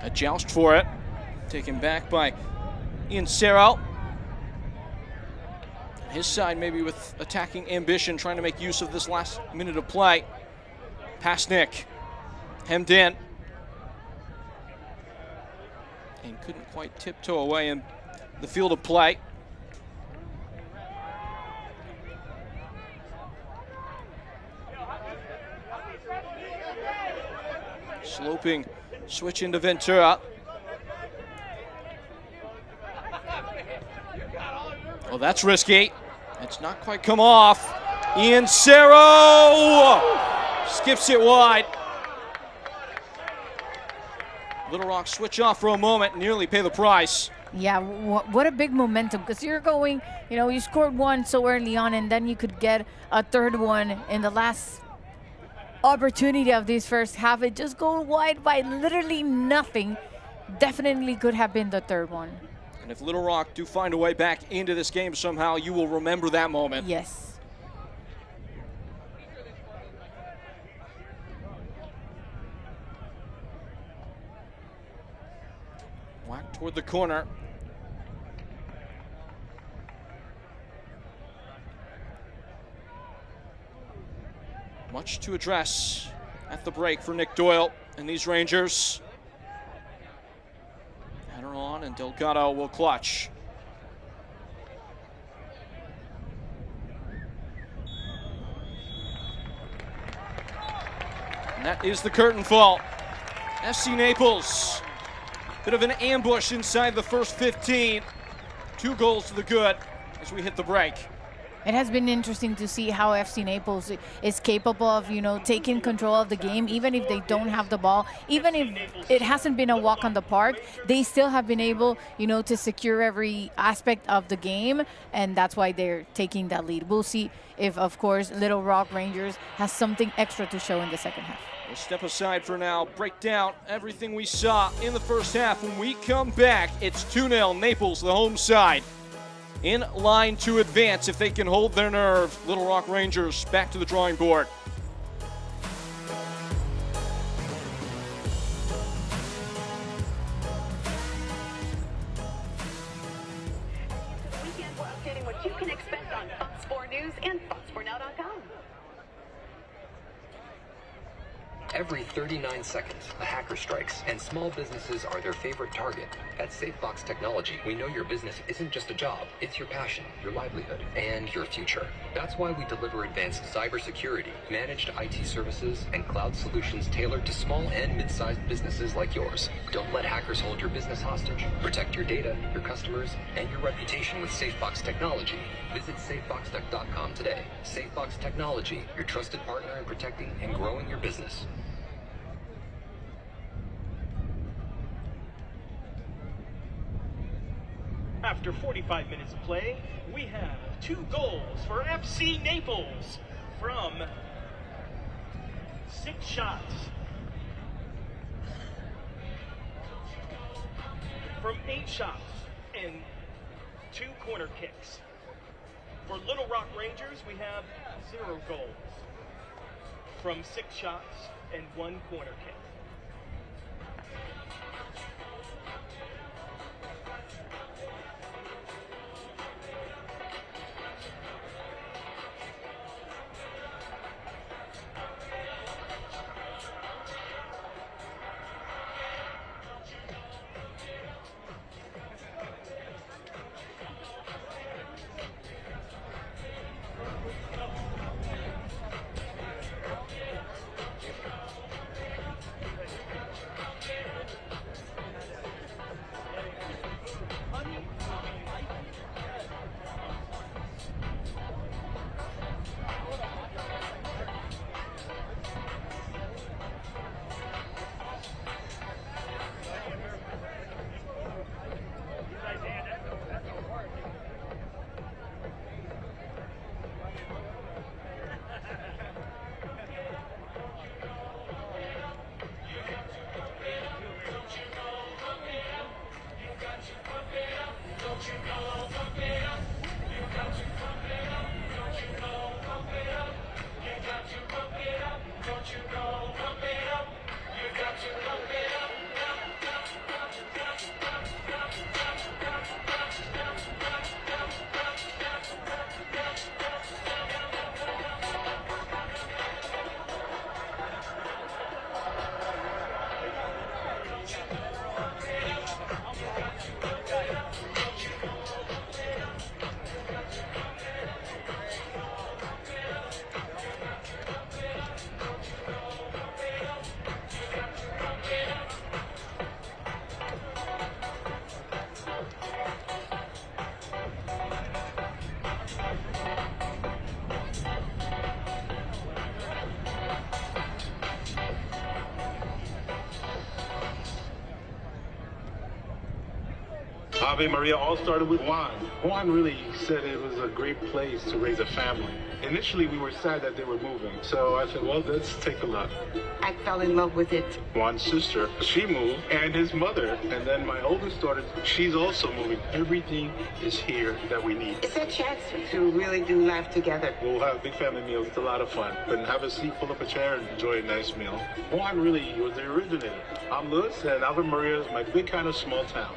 S2: A joust for it. Taken back by Ian Serral. His side maybe with attacking ambition, trying to make use of this last minute of play. Past Nick. Hemmed in. And couldn't quite tiptoe away in the field of play. Sloping switch into Ventura. Oh, that's risky. It's not quite come off. Ian Serral skips it wide. Little Rock switch off for a moment, nearly pay the price.
S3: Yeah, what a big momentum, because you're going, you know, you scored one so early on, and then you could get a third one in the last opportunity of this first half. It just goes wide by literally nothing. Definitely could have been the third one.
S2: And if Little Rock do find a way back into this game somehow, you will remember that moment.
S3: Yes.
S2: Whack toward the corner. Much to address at the break for Nick Doyle and these Rangers. Header on, and Delgado will clutch. And that is the curtain fall. FC Naples, bit of an ambush inside the first 15. 2 goals to the good as we hit the break.
S3: It has been interesting to see how FC Naples is capable of, taking control of the game, even if they don't have the ball, even if it hasn't been a walk on the park, they still have been able, to secure every aspect of the game, and that's why they're taking that lead. We'll see if, of course, Little Rock Rangers has something extra to show in the second half.
S2: We'll step aside for now, break down everything we saw in the first half. When we come back, it's 2-0 Naples, the home side, in line to advance if they can hold their nerve. Little Rock Rangers back to the drawing board.
S5: This weekend, we're updating what you can expect on Fox 4 News and fox4now.com.
S6: Every 39 seconds, a hacker strikes, and small businesses are their favorite target. At SafeBox Technology, we know your business isn't just a job, it's your passion, your livelihood, and your future. That's why we deliver advanced cybersecurity, managed IT services, and cloud solutions tailored to small and mid-sized businesses like yours. Don't let hackers hold your business hostage. Protect your data, your customers, and your reputation with SafeBox Technology. Visit safeboxtech.com today. SafeBox Technology, your trusted partner in protecting and growing your business.
S4: After 45 minutes of play, we have 2 goals for FC Naples from 6 shots. From 8 shots and 2 corner kicks. For Little Rock Rangers, we have 0 goals. From 6 shots and 1 corner kick.
S7: Ave Maria all started with Juan. Juan really said it was a great place to raise a family. Initially, we were sad that they were moving. So I said, well, let's take a look.
S5: I fell in love with it.
S7: Juan's sister, she moved, and his mother. And then my oldest daughter, she's also moving. Everything is here that we need.
S5: It's a chance to really do life together.
S7: We'll have a big family meal. It's a lot of fun. And have a seat, pull up a chair, and enjoy a nice meal. Juan really was the originator. I'm Louis, and Ave Maria is my big kind of small town.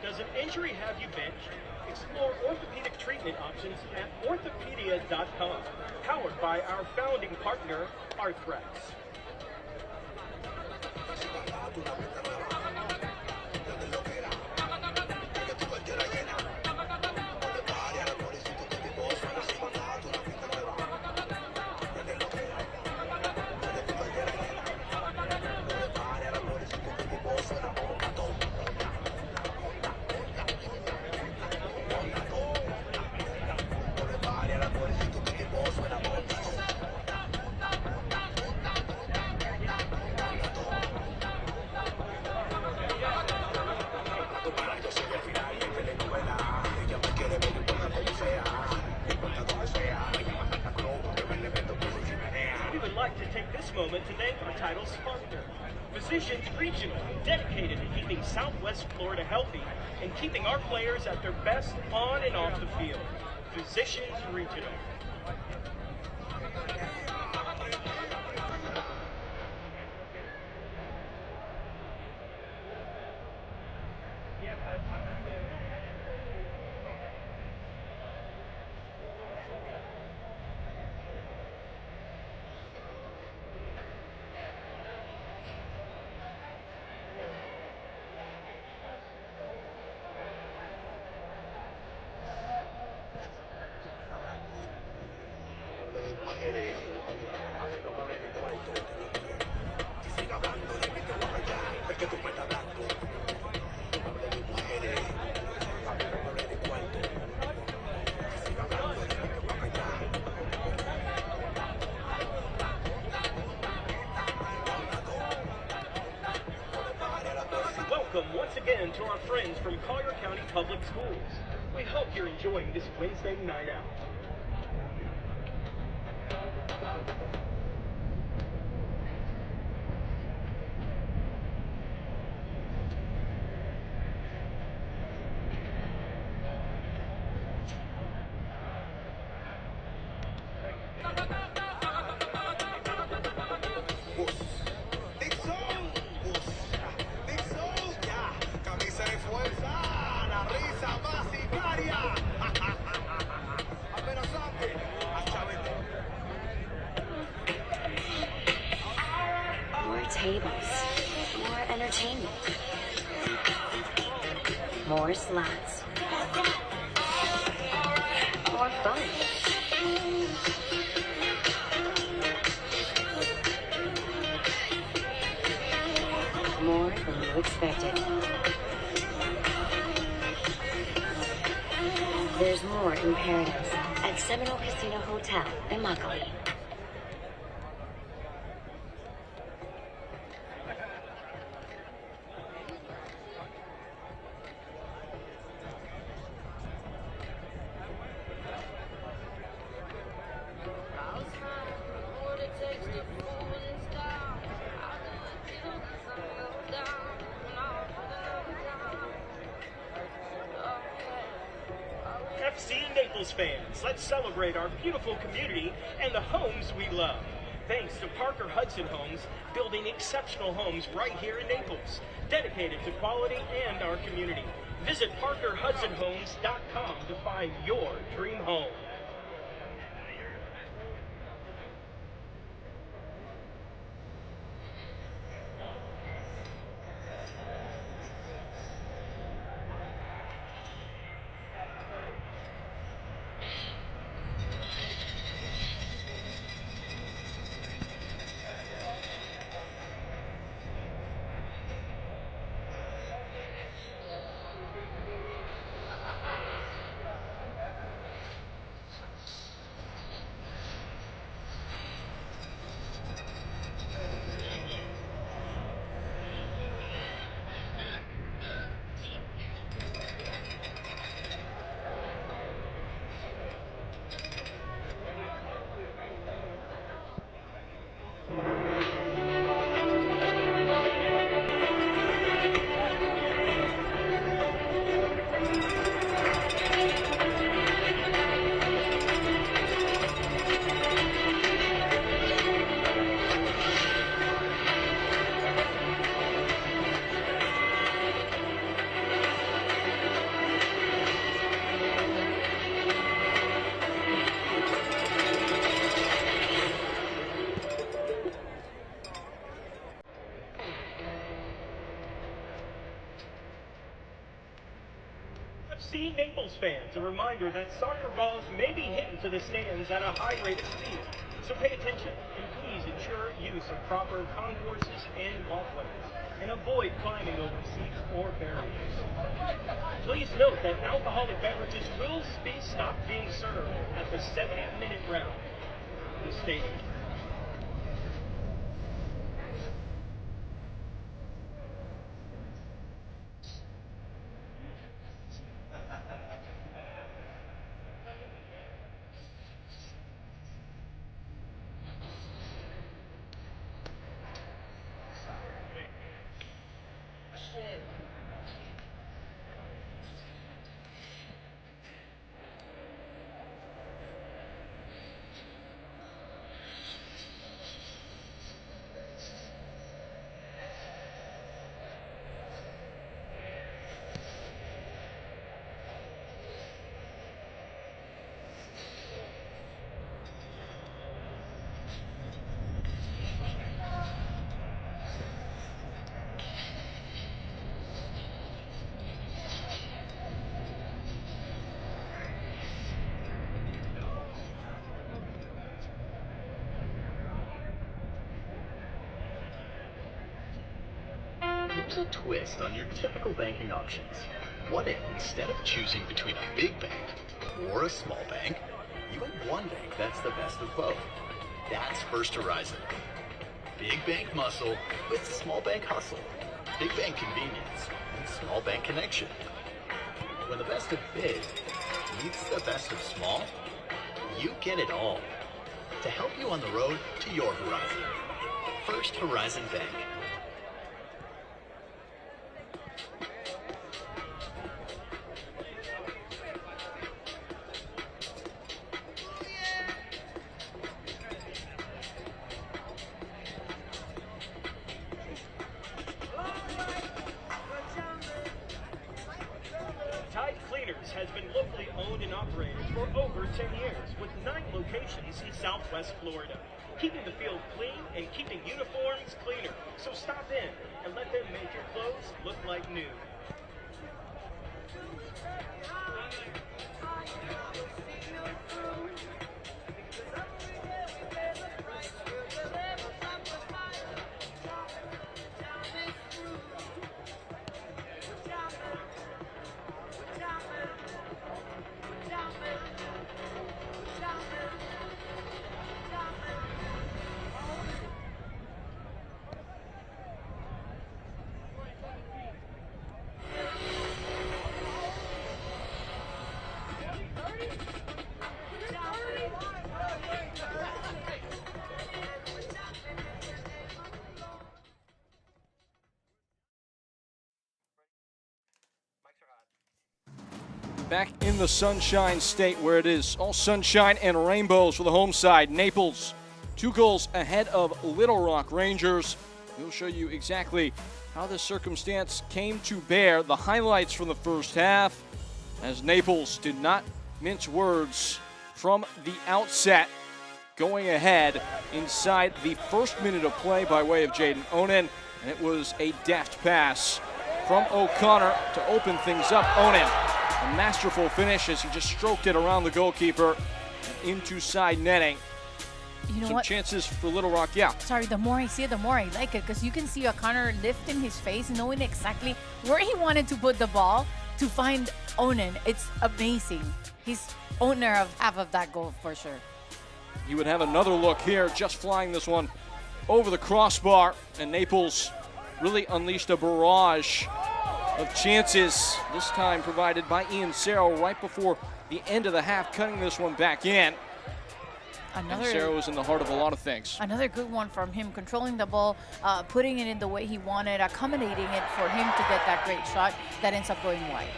S4: Does an injury have you benched? Explore orthopedic treatment options at orthopedia.com, powered by our founding partner, Arthrex. We would like to take this moment to thank our title sponsor, Physicians Regional, dedicated to keeping Southwest Florida healthy and keeping our players at their best on and off the field. Physicians Regional. Welcome once again to our friends from Collier County Public Schools. We hope you're enjoying this Wednesday night out.
S8: More tables, more entertainment, more slots, more fun. More than you expected. There's more in paradise at Seminole Casino Hotel in Immokalee.
S4: FC Naples fans, let's celebrate our beautiful community and the homes we love. Thanks to Parker Hudson Homes, building exceptional homes right here in Naples, dedicated to quality and our community. Visit parkerhudsonhomes.com to find your dream home. FC Naples fans, a reminder that soccer balls may be hit into the stands at a high rate of speed. So pay attention and please ensure use of proper concourses and walkways and avoid climbing over seats or barriers. Please note that alcoholic beverages will be stopped being served at the 70-minute round of the stadium.
S9: Here's a twist on your typical banking options. What if, instead of choosing between a big bank or a small bank, you had one bank that's the best of both? That's First Horizon. Big bank muscle with small bank hustle. Big bank convenience and small bank connection. When the best of big meets the best of small, you get it all. To help you on the road to your horizon. First Horizon Bank.
S4: Has been locally owned and operated for over 10 years with 9 locations in Southwest Florida, keeping the field clean and keeping uniforms cleaner. So stop in and let them make your clothes look like new.
S2: Back in the Sunshine State where it is all sunshine and rainbows for the home side. Naples 2 goals ahead of Little Rock Rangers. We'll show you exactly how this circumstance came to bear. The highlights from the first half as Naples did not mince words from the outset, going ahead inside the first minute of play by way of Jaden Onen, and it was a deft pass from O'Connor to open things up. Onen, a masterful finish as he just stroked it around the goalkeeper into side netting.
S3: You know
S2: Some
S3: what?
S2: chances for Little Rock, yeah.
S3: Sorry, the more I see it, the more I like it, because you can see O'Connor lifting his face, knowing exactly where he wanted to put the ball to find Onen. It's amazing. He's owner of half of that goal for sure.
S2: He would have another look here, just flying this one over the crossbar, and Naples really unleashed a barrage of chances, this time provided by Ian Cerro right before the end of the half, cutting this one back in. And Cerro was in the heart of a lot of things.
S3: Another good one from him, controlling the ball, putting it in the way he wanted, accommodating it for him to get that great shot that ends up going wide.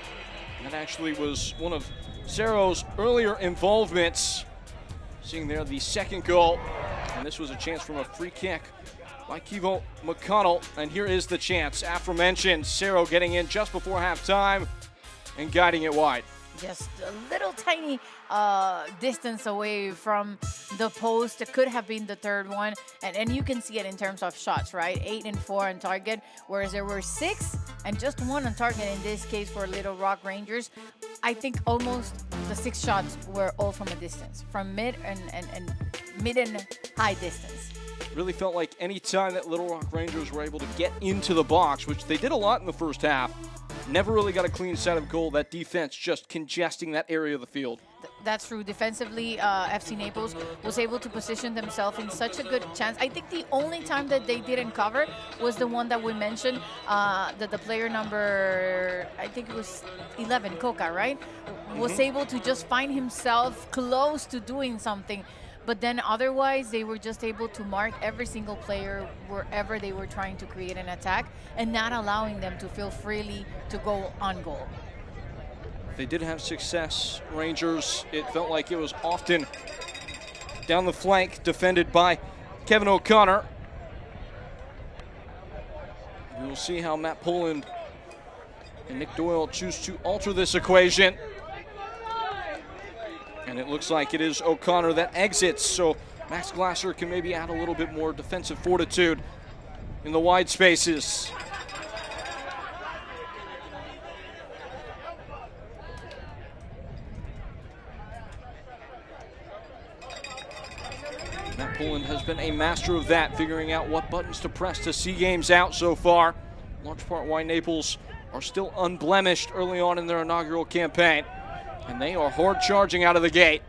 S2: That actually was one of Cerro's earlier involvements. Seeing there the second goal, and this was a chance from a free kick by Kivo McConnell, and here is the chance. Aforementioned, Cerro getting in just before halftime and guiding it wide.
S3: Just a little tiny distance away from the post. It could have been the third one, and you can see it in terms of shots, right? 8 and 4 on target, whereas there were 6 and just 1 on target in this case for Little Rock Rangers. I think almost the 6 shots were all from a distance, from mid and high distance.
S2: Really felt like any time that Little Rock Rangers were able to get into the box, which they did a lot in the first half, never really got a clean side of goal. That defense just congesting that area of the field.
S3: That's true. Defensively, FC Naples was able to position themselves in such a good chance. I think the only time that they didn't cover was the one that we mentioned, that the player number, I think it was 11, Coca, right? Was able to just find himself close to doing something. But then otherwise, they were just able to mark every single player wherever they were trying to create an attack and not allowing them to feel freely to go on goal.
S2: They did have success, Rangers. It felt like it was often down the flank, defended by Kevin O'Connor. We will see how Matt Poland and Nick Doyle choose to alter this equation. And it looks like it is O'Connor that exits, so Max Glasser can maybe add a little bit more defensive fortitude in the wide spaces. Matt Poland has been a master of that, figuring out what buttons to press to see games out so far. Large part why Naples are still unblemished early on in their inaugural campaign. And they are hard charging out of the gate.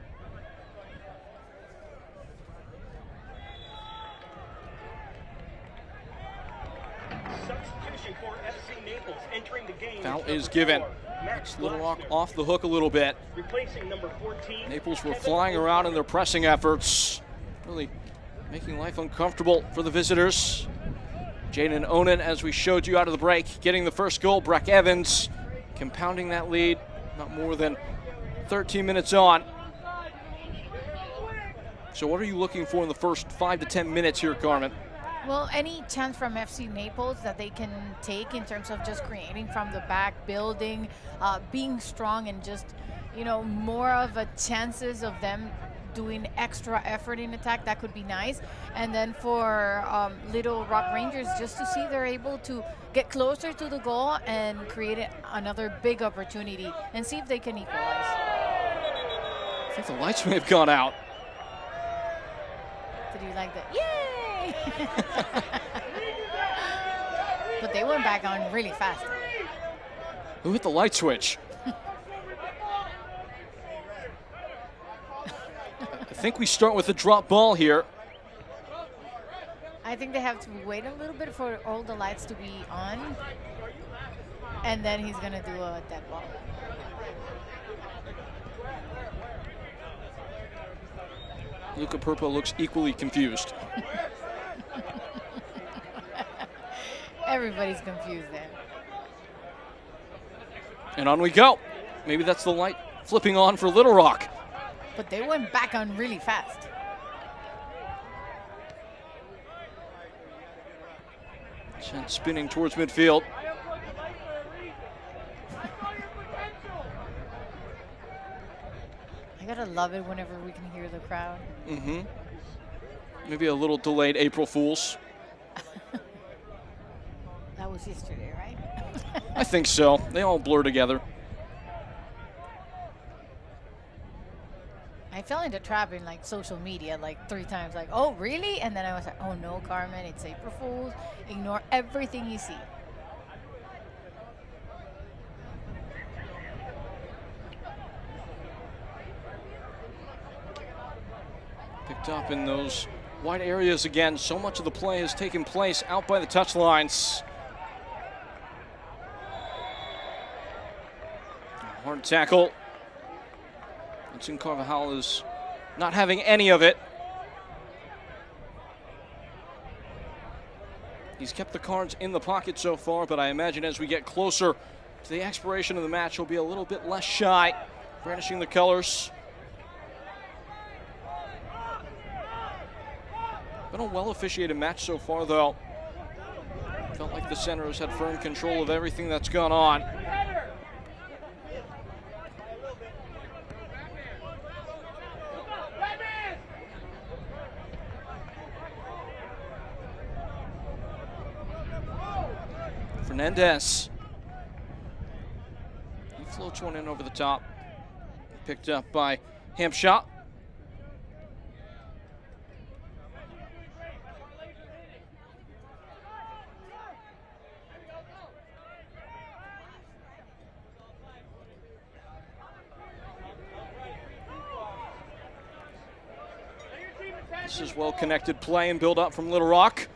S4: Substitution for FC Naples entering the game.
S2: Foul is given. It's Little Rock off the hook a little bit.
S4: Replacing number 14.
S2: Naples were flying around in their pressing efforts, really making life uncomfortable for the visitors. Jaden Onen, as we showed you out of the break, getting the first goal. Breck Evans compounding that lead, not more than 13 minutes on. So what are you looking for in the first 5 to 10 minutes here, Carmen?
S3: Well, any chance from FC Naples that they can take in terms of just creating from the back, building, being strong, and just, you know, more of a chances of them doing extra effort in attack, that could be nice. And then for Little Rock Rangers, just to see they're able to get closer to the goal and create another big opportunity and see if they can equalize.
S2: I think the lights may have gone out.
S3: Did you like that? Yay! But they went back on really fast.
S2: Who hit the light switch? I think we start with a drop ball here.
S3: I think they have to wait a little bit for all the lights to be on, and then he's going to do a dead ball.
S2: Luca Purpo looks equally confused.
S3: Everybody's confused there.
S2: And on we go. Maybe that's the light flipping on for Little Rock.
S3: But they went back on really fast.
S2: Sent spinning towards midfield.
S3: I gotta love it whenever we can hear the crowd.
S2: Mm-hmm. Maybe a little delayed April Fools.
S3: That was yesterday, right?
S2: I think so. They all blur together.
S3: I fell into trap in like social media like 3 times, like, oh really? And then I was like, oh no, Carmen, it's April Fools. Ignore everything you see.
S2: Picked up in those wide areas again. So much of the play has taken place out by the touchlines. Hard tackle. Vincent Carvajal is not having any of it. He's kept the cards in the pocket so far, but I imagine as we get closer to the expiration of the match, he'll be a little bit less shy, brandishing the colors. Been a well-officiated match so far, though. Felt like the Senators had firm control of everything that's gone on. Fernandez. He Floats one in over the top. Picked up by Hampshire. This is well-connected play and build up from Little Rock.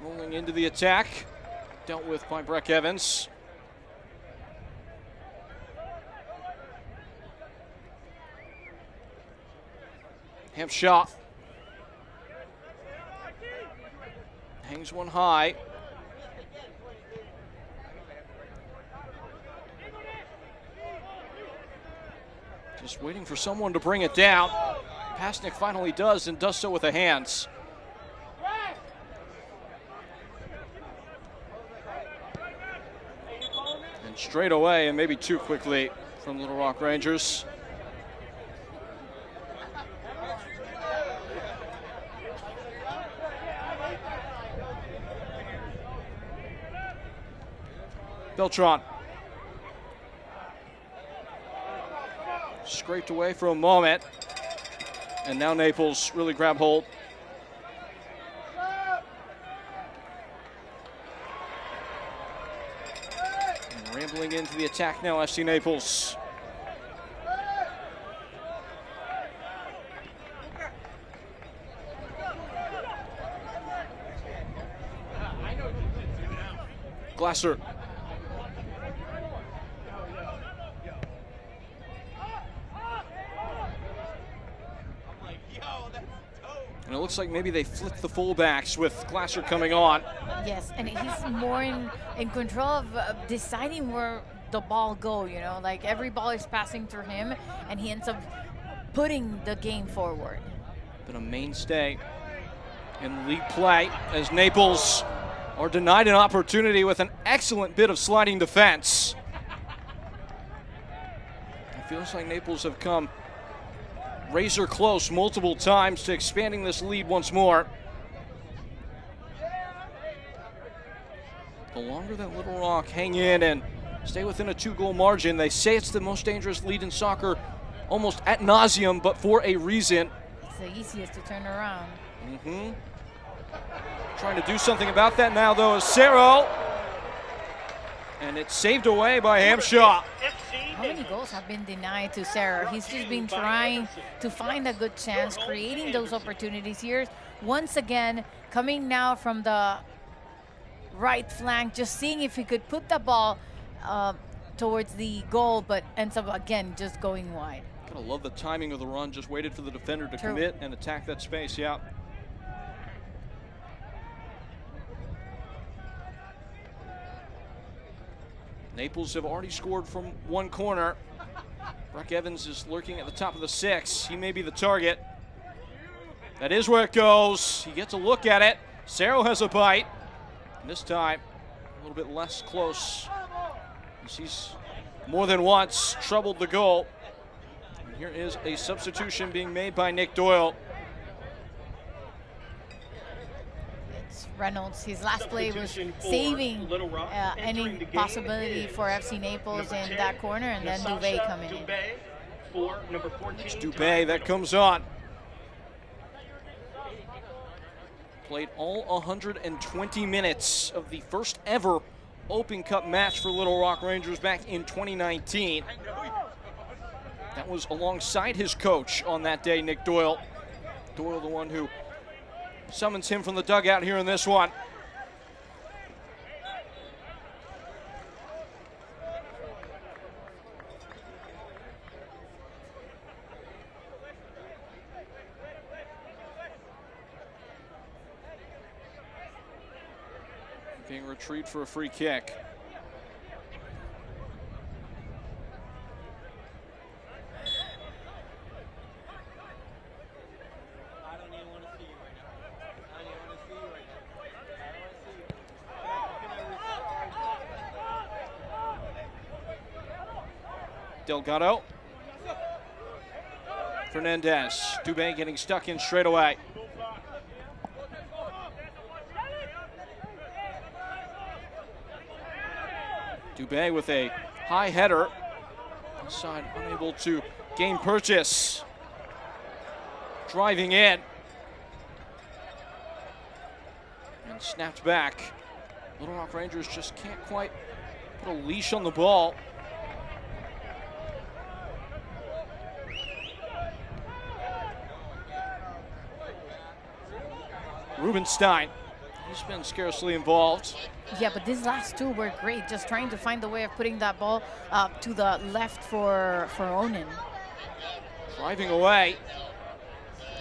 S2: Rolling into the attack. Dealt with by Breck Evans. Hampshire. Hangs one high. Just waiting for someone to bring it down. Pasnick finally does, and does so with the hands. And straight away, and maybe too quickly, from Little Rock Rangers. Beltran. Scraped away for a moment. And now Naples really grab hold. And rambling into the attack now, FC Naples. Glasser. And it looks like maybe they flipped the fullbacks with Glasser coming on.
S3: Yes, and he's more in control of deciding where the ball go, you know, like every ball is passing through him and he ends up putting the game forward.
S2: Been a mainstay in league play as Naples are denied an opportunity with an excellent bit of sliding defense. It feels like Naples have come razor close multiple times to expanding this lead once more. The longer that Little Rock hang in and stay within a 2-goal margin, they say it's the most dangerous lead in soccer almost ad nauseum, but for a reason.
S3: It's the easiest to turn around.
S2: Trying to do something about that now, though, is Cerro. And it's saved away by Hampshire.
S3: How many goals have been denied to Sarah? He's just been trying to find a good chance, creating those opportunities here. Once again, coming now from the right flank, just seeing if he could put the ball towards the goal, but ends up again just going wide.
S2: Gotta love the timing of the run. Just waited for the defender to commit and attack that space. Yeah. Naples have already scored from one corner. Breck Evans is lurking at the top of the 6. He may be the target. That is where it goes. He gets a look at it. Cerro has a bite. And this time, a little bit less close. He's more than once troubled the goal. And here is a substitution being made by Nick Doyle.
S3: Reynolds, his last play was saving any possibility for FC Naples in that corner, and then Dubé coming in.
S2: It's Dubé that comes on. Played all 120 minutes of the first ever Open Cup match for Little Rock Rangers back in 2019. That was alongside his coach on that day, Nick Doyle. Doyle, the one who summons him from the dugout here in this one. Being retrieved for a free kick. Delgado. Fernandez. Dubé getting stuck in straight away. Dubé with a high header. Inside, unable to gain purchase. Driving in. And snapped back. Little Rock Rangers just can't quite put a leash on the ball. Rubenstein, he's been scarcely involved.
S3: Yeah, but these last two were great, just trying to find a way of putting that ball to the left for Onan.
S2: Driving away.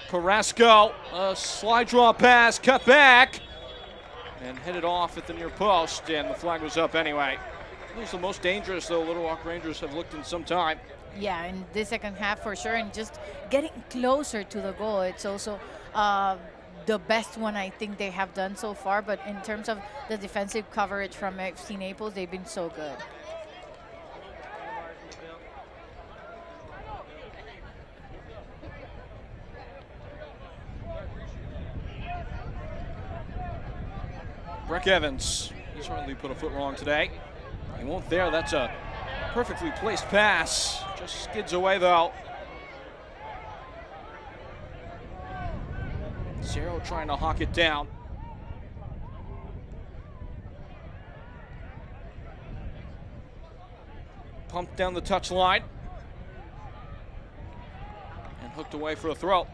S2: Carrasco, a slide draw pass, cut back, and headed off at the near post, and the flag was up anyway. It was the most dangerous, though, Little Rock Rangers have looked in some time.
S3: Yeah, in the second half for sure, and just getting closer to the goal. It's also the best one I think they have done so far, but in terms of the defensive coverage from FC Naples, they've been so good.
S2: Breck Evans, he's hardly put a foot wrong today. He won't there, that's a perfectly placed pass. Just skids away though. Cerro trying to hawk it down. Pumped down the touchline. And hooked away for a throw.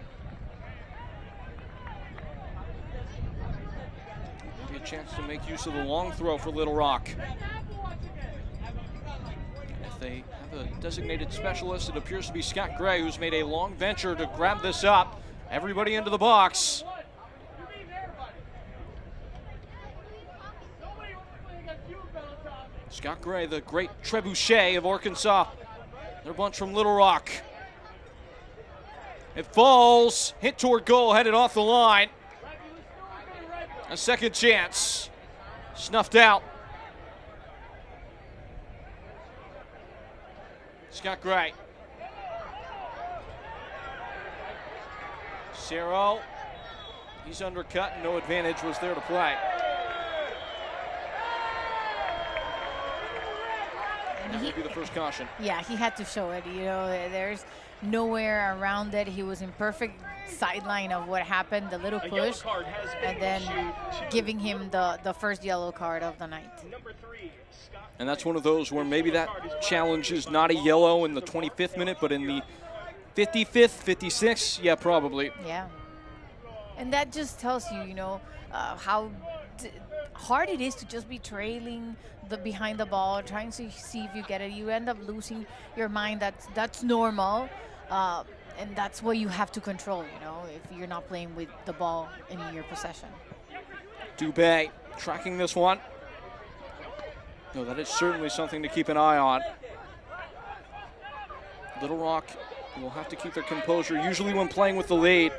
S2: Maybe a chance to make use of the long throw for Little Rock. And if they have a designated specialist, it appears to be Scott Gray, who's made a long venture to grab this up. Everybody into the box. Scott Gray, the great trebuchet of Arkansas. Their bunch from Little Rock. It falls, hit toward goal, headed off the line. A second chance, snuffed out. Scott Gray. Cerro, he's undercut, no advantage was there to play. And that would be the first caution.
S3: Yeah, he had to show it. You know, there's nowhere around it. He was in perfect sideline of what happened, the little push, and then giving him the first yellow card of the night.
S2: And that's one of those where maybe that challenge is not a yellow in the 25th minute, but in the 55th, 56th, yeah, probably.
S3: Yeah. And that just tells you, you know, how hard it is to just be trailing behind the ball, trying to see if you get it. You end up losing your mind. That's normal. And that's what you have to control, you know, if you're not playing with the ball in your possession.
S2: Dubé tracking this one. No, that is certainly something to keep an eye on. Little Rock will have to keep their composure. Usually when playing with the lead,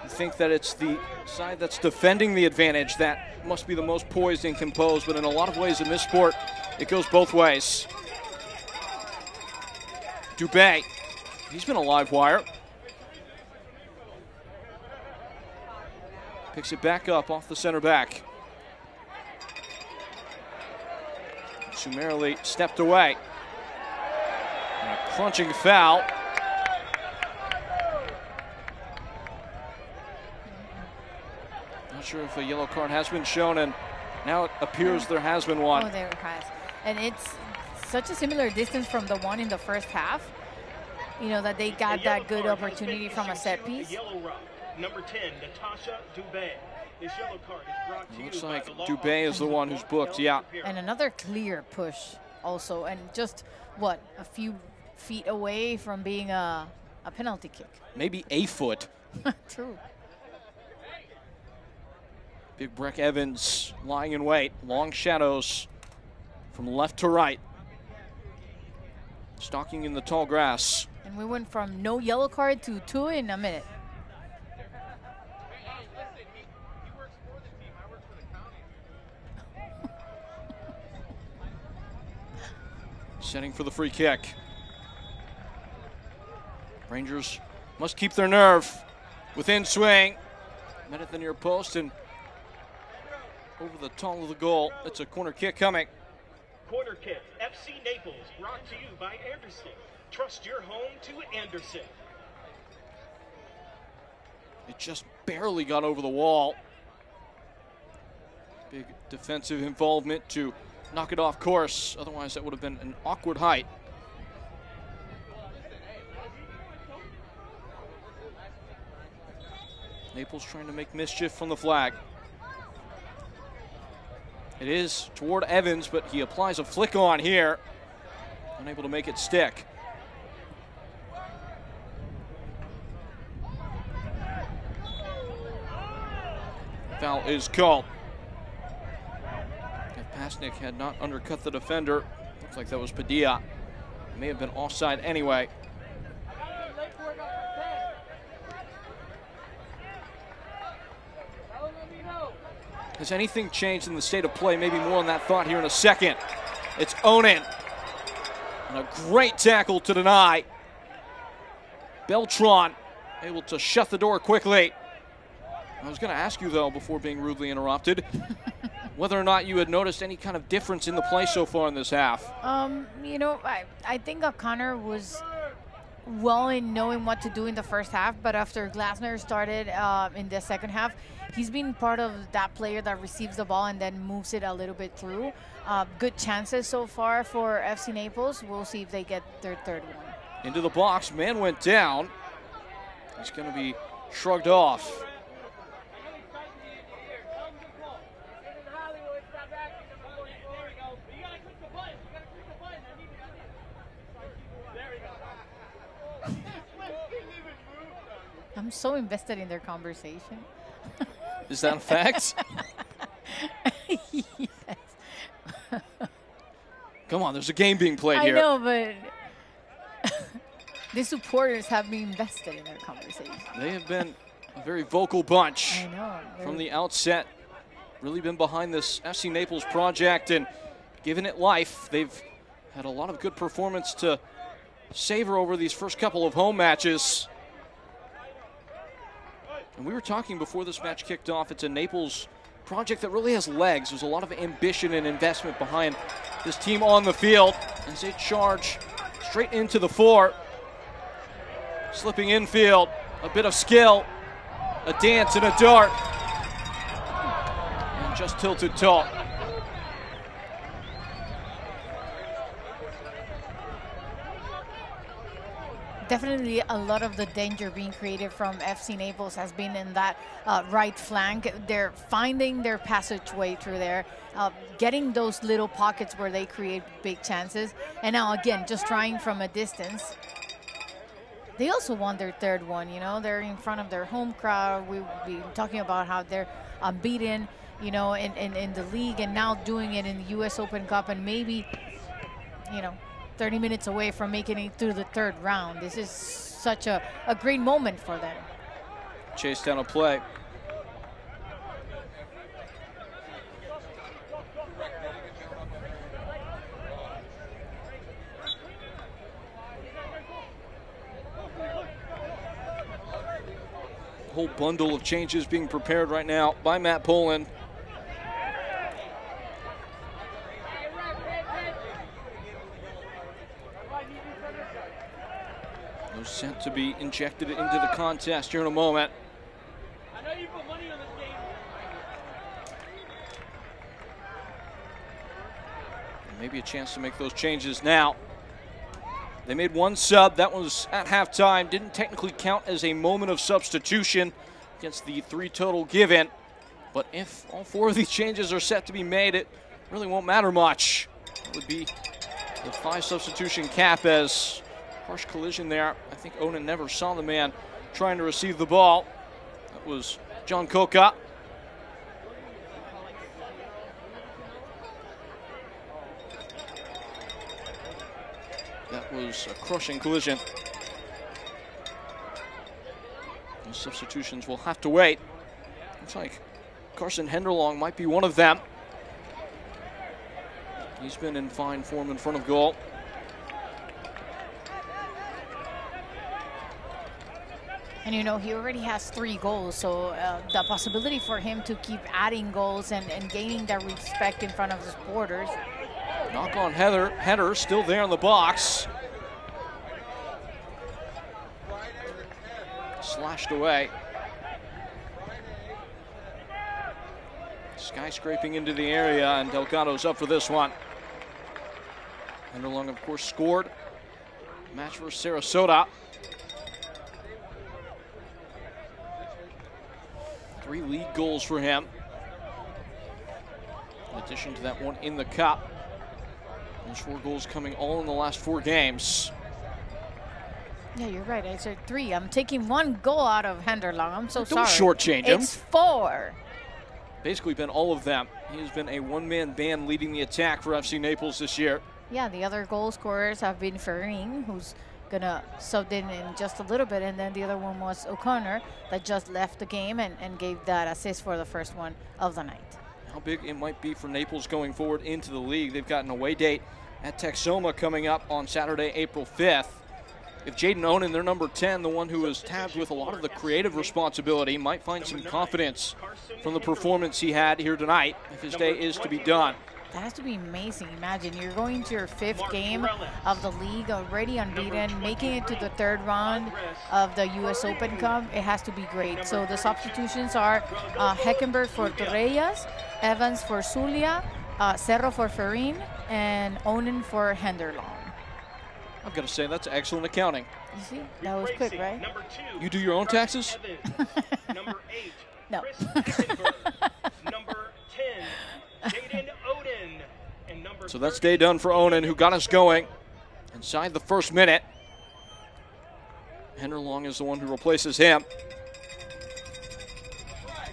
S2: you think that it's the side that's defending the advantage that must be the most poised and composed, but in a lot of ways in this sport, it goes both ways. Dubé, he's been a live wire. Picks it back up off the center back. Summarily stepped away. And a crunching foul. Not sure if a yellow card has been shown, and now it appears there has been one.
S3: Oh, there it has. And it's such a similar distance from the one in the first half. You know, that they got that good opportunity from a set piece.
S4: Number 10, Natasha Dubé. This yellow card is brought to you.
S2: Looks like Dubé is the one who's booked, yeah.
S3: And another clear push also, and just, what, a few feet away from being a penalty kick.
S2: Maybe a foot.
S3: True.
S2: Big Breck Evans lying in wait. Long shadows from left to right. Stalking in the tall grass.
S3: And we went from no yellow card to 2 in a minute.
S2: Setting for the free kick. Rangers must keep their nerve. Within swing. Met at the near post and over the tall of the goal. It's a corner kick coming.
S4: corner kick. FC Naples, brought to you by Anderson. Trust your home to Anderson.
S2: It just barely got over the wall. Big defensive involvement to knock it off course. Otherwise, that would have been an awkward height. Naples trying to make mischief from the flag. It is toward Evans, but he applies a flick on here. Unable to make it stick. Foul is called. If Pasnick had not undercut the defender, looks like that was Padilla. It may have been offside anyway. Has anything changed in the state of play? Maybe more on that thought here in a second. It's Onan. And a great tackle to deny. Beltran able to shut the door quickly. I was going to ask you, though, before being rudely interrupted, whether or not you had noticed any kind of difference in the play so far in this half.
S3: You know, I think O'Connor was well in knowing what to do in the first half, but after Glasner started in the second half, he's been part of that player that receives the ball and then moves it a little bit through. Good chances so far for FC Naples. We'll see if they get their third one.
S2: Into the box, man went down. He's going to be shrugged off.
S3: I'm so invested in their conversation.
S2: Is that a fact?
S3: Yes.
S2: Come on, there's a game being played here.
S3: I know, but the supporters have been invested in their conversation.
S2: They have been a very vocal bunch.
S3: I know.
S2: From the outset. Really been behind this FC Naples project and given it life. They've had a lot of good performance to savor over these first couple of home matches. And we were talking before this match kicked off, it's a Naples project that really has legs. There's a lot of ambition and investment behind this team on the field as they charge straight into the four. Slipping infield, a bit of skill, a dance and a dart. And just tilted tall.
S3: Definitely a lot of the danger being created from FC Naples has been in that right flank. They're finding their passageway through there, getting those little pockets where they create big chances. And now again, just trying from a distance. They also won their third one, you know, they're in front of their home crowd. We've been talking about how they're unbeaten, you know, in the league, and now doing it in the US Open Cup, and maybe, you know, 30 minutes away from making it through the third round. This is such a great moment for them.
S2: Chase down a play. A whole bundle of changes being prepared right now by Matt Poland. Set to be injected into the contest here in a moment.
S4: I know you put money on this game.
S2: Maybe a chance to make those changes now. They made one sub. That was at halftime. Didn't technically count as a moment of substitution against the 3 total given. But if all 4 of these changes are set to be made, it really won't matter much. It would be the 5 substitution cap as harsh collision there. I think Onan never saw the man trying to receive the ball. That was John Coca. That was a crushing collision. The substitutions will have to wait. Looks like Carson Henderlong might be one of them. He's been in fine form in front of goal.
S3: And you know, he already has 3 goals, so the possibility for him to keep adding goals and gaining that respect in front of the supporters
S2: Knock on header still there in the box. Slashed away. Skyscraping into the area, and Delgado's up for this one. Henderlong, of course, scored. Match for Sarasota. 3 league goals for him. In addition to that one in the cup. Those 4 goals coming all in the last 4 games.
S3: Yeah, you're right. I said 3. I'm taking 1 goal out of Henderlong. I'm so
S2: Don't
S3: sorry.
S2: shortchange him.
S3: It's 4.
S2: Basically been all of them. He has been a one-man band leading the attack for FC Naples this year.
S3: Yeah, the other goal scorers have been Ferring, who's going to sub in just a little bit, and then the other one was O'Connor that just left the game and gave that assist for the first one of the night.
S2: How big it might be for Naples going forward into the league. They've got an away date at Texoma coming up on Saturday, April 5th. If Jaden Onen, their number 10, the one who is tabbed with a lot of the creative responsibility, might find some confidence from the performance he had here tonight if his day is to be done.
S3: That has to be amazing. Imagine you're going to your 5th game of the league, already unbeaten, making it to the 3rd round of the U.S. Open Cup. It has to be great. So the substitutions are Heckenberg for Torrellas, Evans for Zulia, Cerro for Ferrin, and Onen for Henderlong.
S2: I've got to say, that's excellent accounting.
S3: You see? That was quick, right?
S2: You do your own taxes?
S4: Number 8.
S3: No.
S4: Number 10, Jaden Oden. And number
S2: So that's day done for Onen, who got us going inside the first minute. Henderlong is the one who replaces him.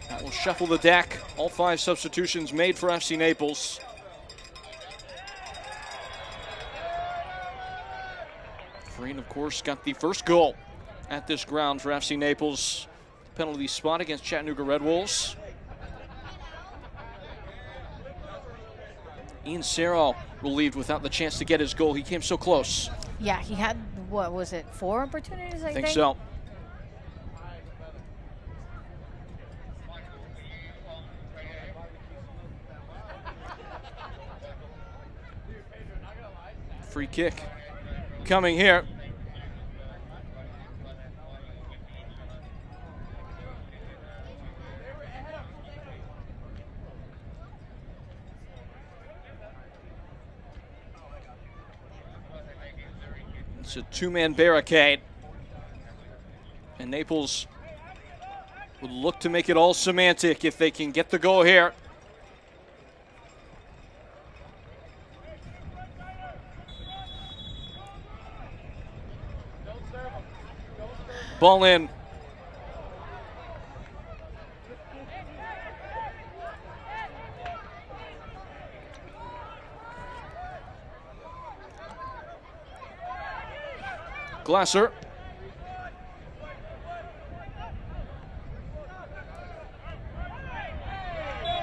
S2: That will shuffle the deck. All 5 substitutions made for FC Naples. Ferrin, of course, got the first goal at this ground for FC Naples. Penalty spot against Chattanooga Red Wolves. Ian Serral relieved without the chance to get his goal. He came so close.
S3: Yeah, he had, what was it, 4 opportunities, I think?
S2: So. Free kick coming here. It's a 2-man barricade. And Naples would look to make it all semantic if they can get the goal here. Ball in. Glasser.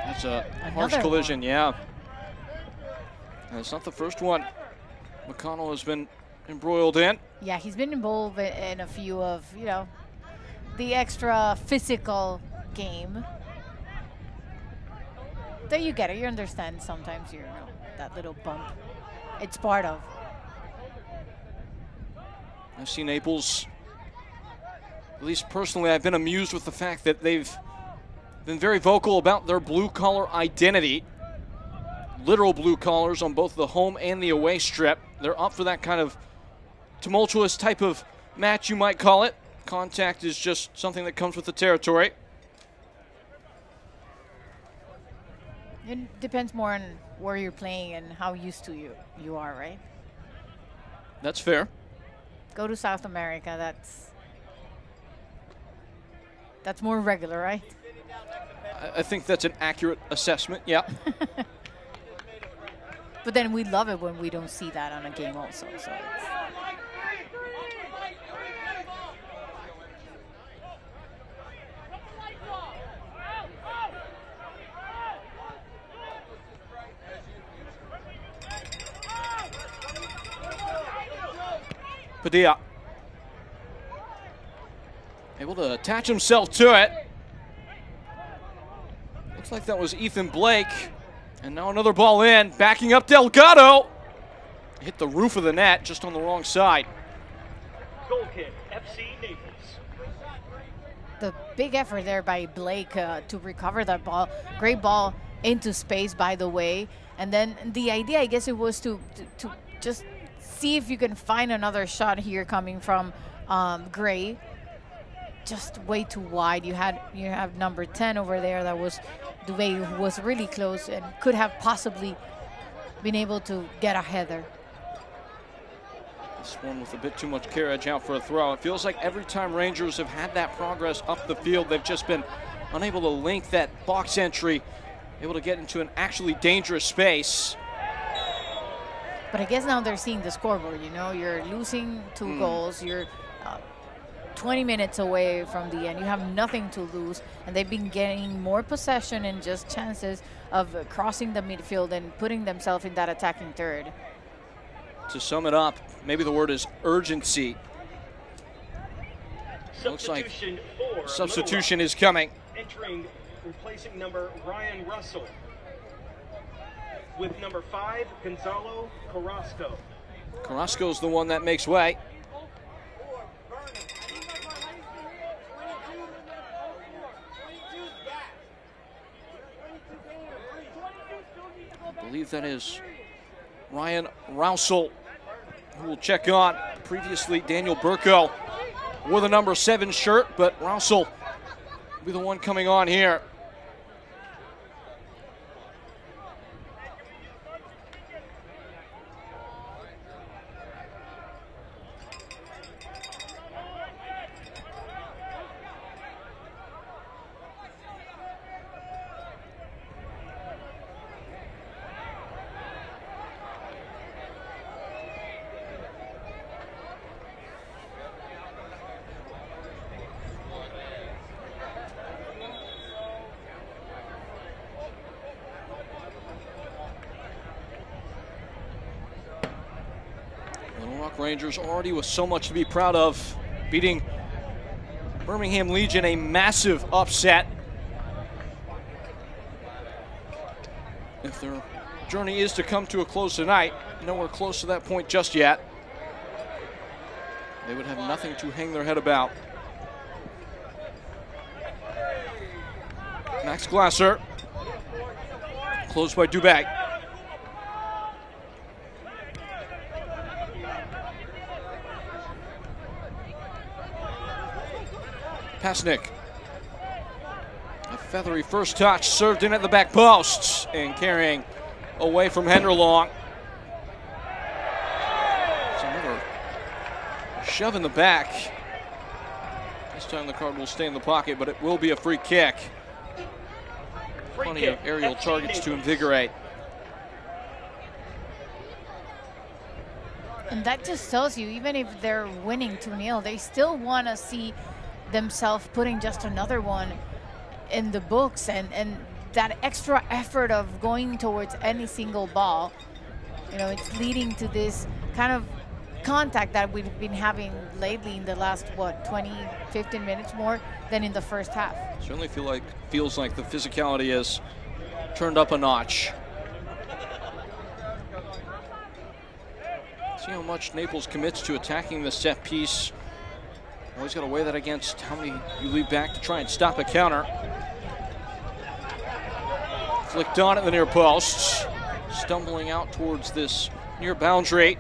S2: That's a harsh collision, yeah. And it's not the first one McConnell has been embroiled in.
S3: Yeah, he's been involved in a few of, you know, the extra physical game. There you get it. You understand sometimes, you know, that little bump. It's part of.
S2: FC Naples, at least personally, I've been amused with the fact that they've been very vocal about their blue-collar identity. Literal blue collars on both the home and the away strip. They're up for that kind of tumultuous type of match, you might call it. Contact is just something that comes with the territory.
S3: It depends more on where you're playing and how used to you are, right?
S2: That's fair.
S3: Go to South America, that's more regular, right?
S2: I think that's an accurate assessment, yeah.
S3: But then we love it when we don't see that on a game also. So
S2: Padilla able to attach himself to it. Looks like that was Ethan Blake And now another ball in, backing up Delgado. Hit the roof of the net, just on the wrong side.
S4: Goal kick, FC Naples.
S3: The big effort there by Blake to recover that ball. Great ball into space, by the way. And then the idea, I guess, it was to just see if you can find another shot here coming from Gray. Just way too wide. You have number 10 over there. That was Dubé, who was really close and could have possibly been able to get a header.
S2: This one with a bit too much carriage out for a throw. It feels like every time Rangers have had that progress up the field, they've just been unable to link that box entry, able to get into an actually dangerous space.
S3: But I guess now they're seeing the scoreboard. You know, you're losing 2 goals. You're 20 minutes away from the end. You have nothing to lose, and they've been getting more possession and just chances of crossing the midfield and putting themselves in that attacking third.
S2: To sum it up, maybe the word is urgency. Looks like substitution is coming.
S4: Entering, replacing number Ryan Russell with number 5, Gonzalo Carrasco.
S2: Carrasco's the one that makes way. I believe that is Ryan Russell, who will check on. Previously, Daniel Burko wore the number 7 shirt, but Russell will be the one coming on here. Rangers already with so much to be proud of, beating Birmingham Legion, a massive upset. If their journey is to come to a close tonight, nowhere close to that point just yet, they would have nothing to hang their head about. Max Glasser, closed by Dubé. Pasnik, a feathery first touch, served in at the back post, and carrying away from Henderlong. It's another shove in the back. This time the card will stay in the pocket, but it will be a free kick. Plenty of aerial targets to invigorate.
S3: And that just tells you, even if they're winning 2-0, they still want to see themselves putting just another one in the books, and that extra effort of going towards any single ball, you know, it's leading to this kind of contact that we've been having lately in the last, what, 20, 15 minutes more than in the first half.
S2: Certainly feels like the physicality has turned up a notch. See how much Naples commits to attacking the set piece. Always got to weigh that against how many you leave back to try and stop a counter. Flicked on at the near post. Stumbling out towards this near boundary.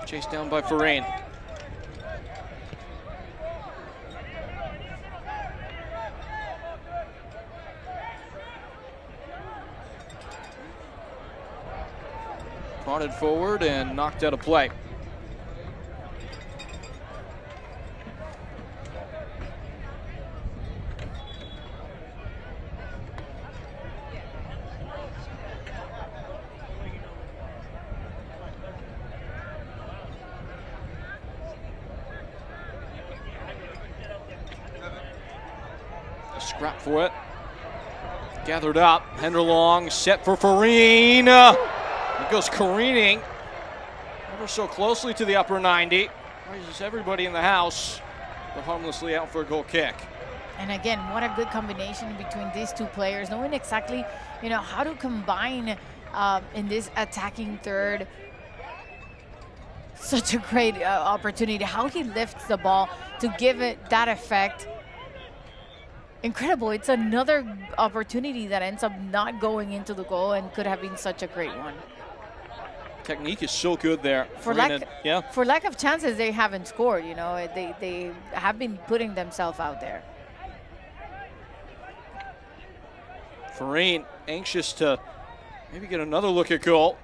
S2: Chased down by Farine. Prodded forward and knocked out of play. Scrap for it. Gathered up. Henderlong set for Farine. It goes careening ever so closely to the upper 90. Raises everybody in the house, but harmlessly out for a goal kick.
S3: And again, what a good combination between these two players, knowing exactly, you know, how to combine in this attacking third. Such a great opportunity. How he lifts the ball to give it that effect. Incredible. It's another opportunity that ends up not going into the goal and could have been such a great one.
S2: Technique is so good there.
S3: For lack of chances, they haven't scored. You know, they have been putting themselves out there.
S2: Farine anxious to maybe get another look at goal.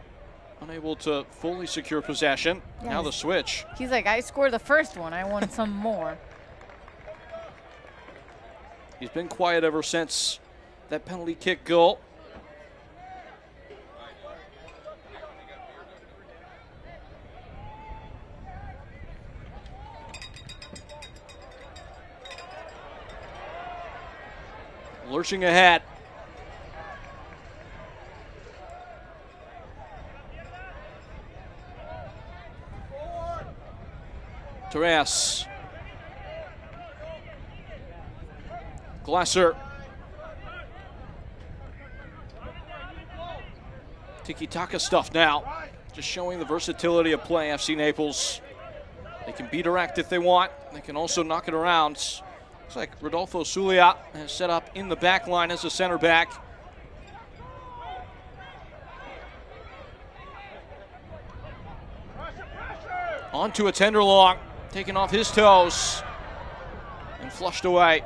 S2: Unable to fully secure possession. Yes. Now the switch.
S3: He's like, I scored the first one. I want some more.
S2: He's been quiet ever since that penalty kick goal. Lurching ahead. Torres. Glasser. Tiki-taka stuff now. Just showing the versatility of play, FC Naples. They can be direct if they want. They can also knock it around. Looks like Rodolfo Zulia has set up in the back line as a center back. Onto a Tenderlong. Taken off his toes and flushed away.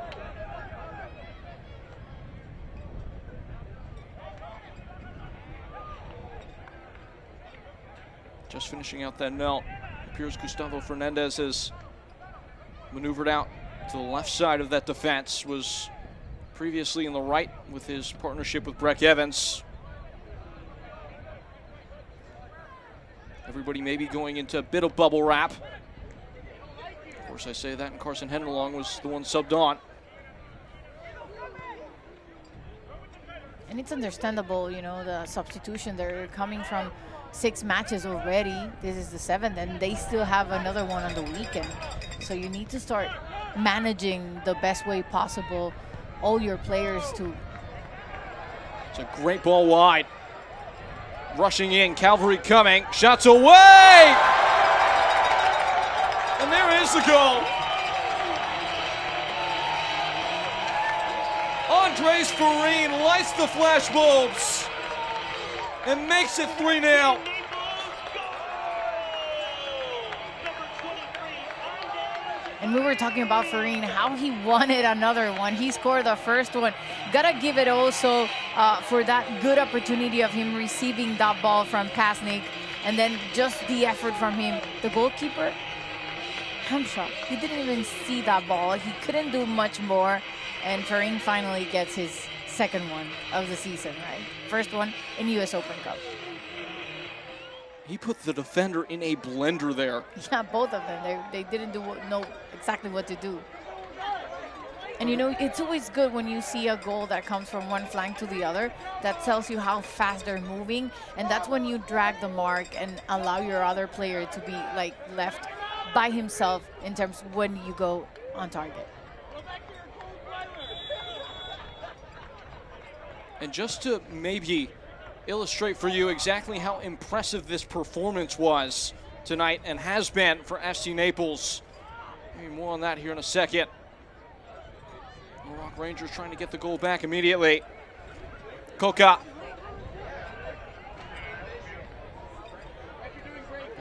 S2: Just finishing out that melt. It appears Gustavo Fernandez has maneuvered out to the left side of that defense. Was previously in the right with his partnership with Breck Evans. Everybody maybe going into a bit of bubble wrap. Of course, I say that, and Carson Henderlong was the one subbed on.
S3: And it's understandable, you know, the substitution. They're coming from 6 matches already. This is the 7th, and they still have another one on the weekend. So you need to start managing the best way possible all your players to.
S2: It's a great ball wide. Rushing in, Calvary coming, shots away! And there is the goal. Andres Farine lights the flashbulbs and makes it 3-0.
S3: And we were talking about Farine, how he wanted another one. He scored the first one. Gotta give it also for that good opportunity of him receiving that ball from Pasnik, and then just the effort from him. The goalkeeper, I'm shocked. He didn't even see that ball. He couldn't do much more. And Farine finally gets his second one of the season, right? First one in US Open Cup.
S2: He put the defender in a blender there.
S3: Yeah, both of them. They didn't know exactly what to do. And you know, it's always good when you see a goal that comes from one flank to the other. That tells you how fast they're moving. And that's when you drag the mark and allow your other player to be like left by himself in terms of when you go on target.
S2: And just to maybe illustrate for you exactly how impressive this performance was tonight and has been for FC Naples. Maybe more on that here in a second. The Rock Rangers trying to get the goal back immediately. Coca.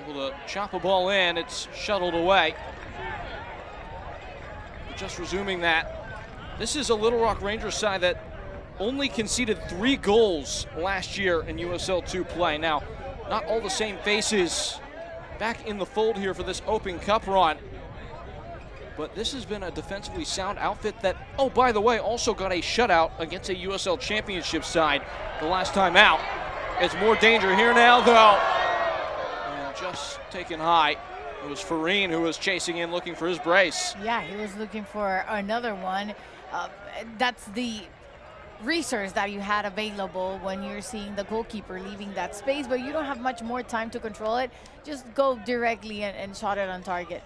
S2: Able to chop a ball in, it's shuttled away. But just resuming that, this is a Little Rock Rangers side that only conceded 3 goals last year in USL 2 play. Now, not all the same faces back in the fold here for this Open Cup run. But this has been a defensively sound outfit that, oh, by the way, also got a shutout against a USL Championship side the last time out. It's more danger here now, though. And just taken high. It was Farine who was chasing in, looking for his brace.
S3: Yeah, he was looking for another one. That's the resource that you had available when you're seeing the goalkeeper leaving that space, but you don't have much more time to control it. Just go directly and shot it on target.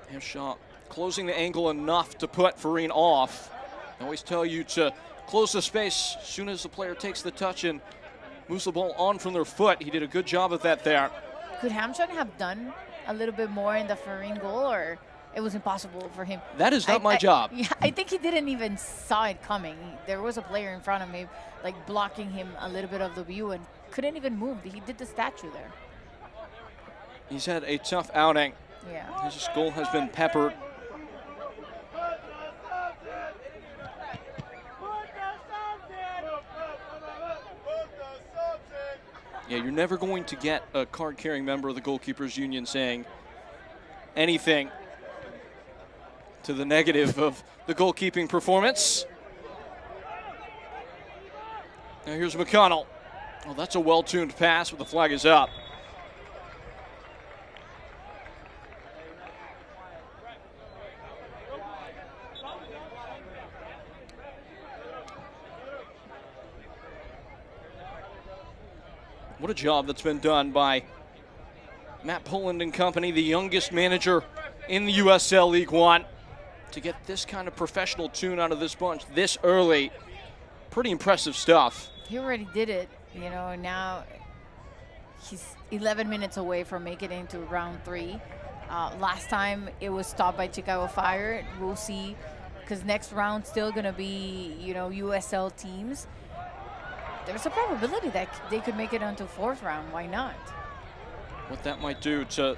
S2: Half shot closing the angle enough to put Farine off. I always tell you to close the space as soon as the player takes the touch and moves the ball on from their foot. He did a good job of that there.
S3: Could Hamshaw have done a little bit more in the Farine goal, or it was impossible for him?
S2: That is not my job.
S3: Yeah, I think he didn't even saw it coming. There was a player in front of him, like blocking him a little bit of the view, and couldn't even move. He did the statue there.
S2: He's had a tough outing.
S3: Yeah.
S2: His goal has been peppered. Yeah, you're never going to get a card-carrying member of the Goalkeepers Union saying anything to the negative of the goalkeeping performance. Now here's McConnell. Oh, that's a well-tuned pass, but the flag is up. What a job that's been done by Matt Poland and company, the youngest manager in the USL League One, to get this kind of professional tune out of this bunch this early. Pretty impressive stuff.
S3: He already did it, you know, and now he's 11 minutes away from making it into round 3. Last time it was stopped by Chicago Fire. We'll see, because next round still going to be, you know, USL teams. There's a probability that they could make it onto 4th round. Why not?
S2: What that might do to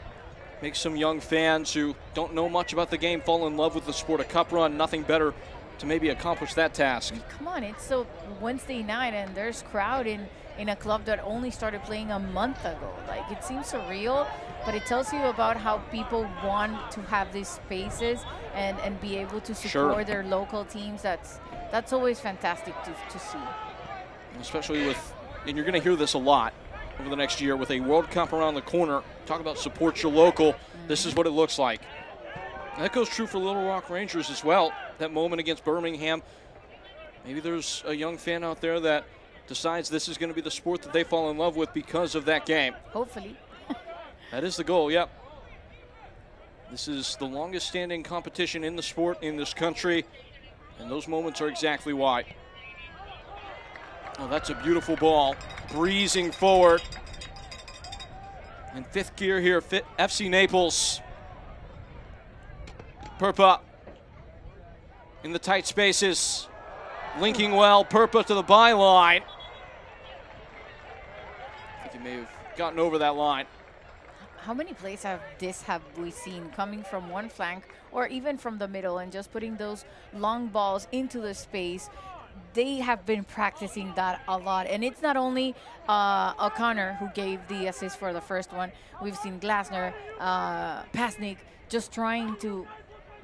S2: make some young fans who don't know much about the game fall in love with the sport. A cup run, nothing better to maybe accomplish that task.
S3: Come on, it's so Wednesday night and there's crowd in a club that only started playing a month ago. Like, it seems surreal, but it tells you about how people want to have these spaces and be able to support their local teams. That's always fantastic to see.
S2: Especially with, and you're going to hear this a lot over the next year, with a World Cup around the corner. Talk about support your local. This is what it looks like. And that goes true for Little Rock Rangers as well. That moment against Birmingham, maybe there's a young fan out there that decides this is going to be the sport that they fall in love with because of that game.
S3: Hopefully.
S2: That is the goal, yep. This is the longest standing competition in the sport in this country, and those moments are exactly why. Oh, that's a beautiful ball, breezing forward. In 5th gear here, FC Naples. Purpa in the tight spaces, linking well. Purpa to the byline. I think he may have gotten over that line.
S3: How many plays have we seen coming from one flank or even from the middle and just putting those long balls into the space? They have been practicing that a lot. And it's not only O'Connor who gave the assist for the first one. We've seen Glasner, Pasnik just trying to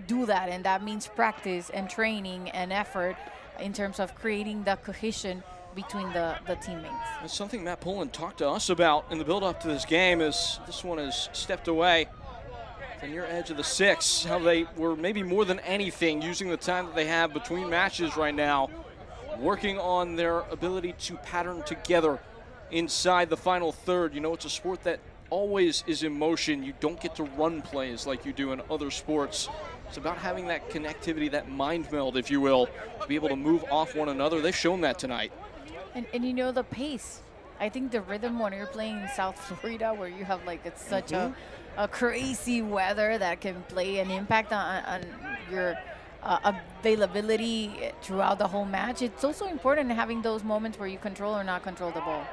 S3: do that. And that means practice and training and effort in terms of creating the cohesion between the teammates.
S2: That's something Matt Poland talked to us about in the build-up to this game, as this one has stepped away the near edge of the 6. How they were maybe more than anything using the time that they have between matches right now, working on their ability to pattern together inside the final third. You know, it's a sport that always is in motion. You don't get to run plays like you do in other sports. It's about having that connectivity, that mind meld, if you will, to be able to move off one another. They've shown that tonight.
S3: And you know, the pace. I think the rhythm when you're playing in South Florida, where you have, like, it's such a crazy weather that can play an impact on your availability throughout the whole match. It's also important having those moments where you control or not control the ball.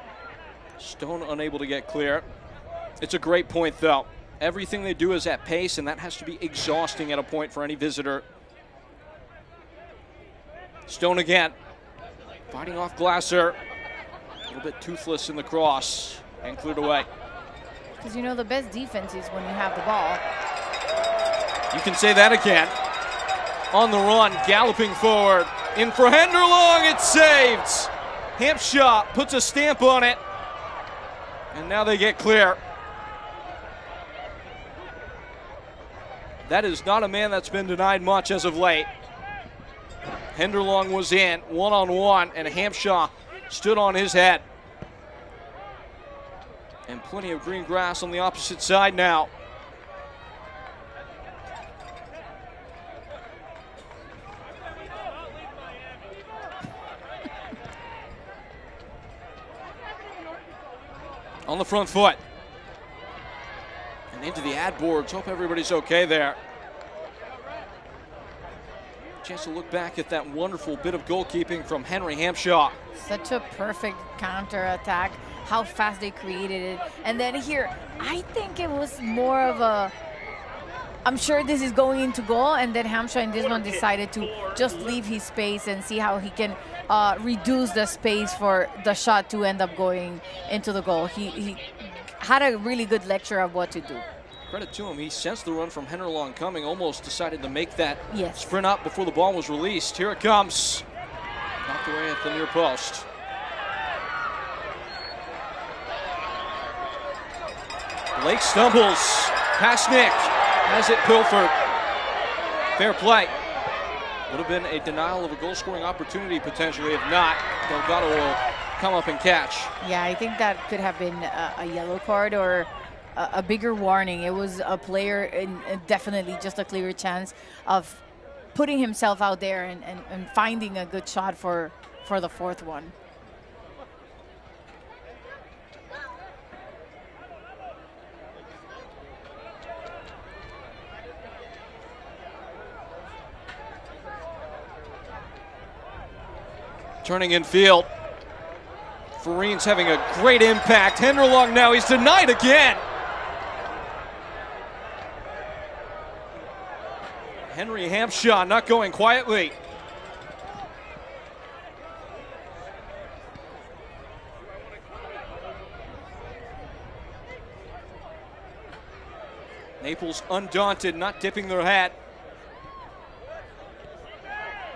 S2: Stone unable to get clear. It's a great point, though. Everything they do is at pace, and that has to be exhausting at a point for any visitor. Stone again, fighting off Glasser. A little bit toothless in the cross, and cleared away.
S3: Because, you know, the best defense is when you have the ball.
S2: You can say that again. On the run, galloping forward. In for Henderlong, it's saved. Hampshire puts a stamp on it. And now they get clear. That is not a man that's been denied much as of late. Henderlong was in one-on-one, and Hampshire stood on his head. And plenty of green grass on the opposite side now. on the front foot. And into the ad boards. Hope everybody's okay there. Chance to look back at that wonderful bit of goalkeeping from Henry Hampshaw.
S3: Such a perfect counter attack. How fast they created it. And then here, I think it was more of a, I'm sure this is going into goal, and then Hampshire in this one decided to just leave his space and see how he can reduce the space for the shot to end up going into the goal. He had a really good lecture of what to do.
S2: Credit to him, he sensed the run from Henderlong coming, almost decided to make that
S3: Yes.
S2: sprint up before the ball was released. Here it comes. Knocked away at the near post. Blake stumbles. Pasnick has it pilfered. Fair play. Would have been a denial of a goal-scoring opportunity potentially. If not, Delgado will come up and catch.
S3: Yeah, I think that could have been a yellow card or a bigger warning. It was a player, and definitely just a clear chance of putting himself out there and finding a good shot for the fourth one.
S2: Turning in field. Fareen's having a great impact. Henderlong now, he's denied again. Henry Hampshaw not going quietly. Naples undaunted, not tipping their hat.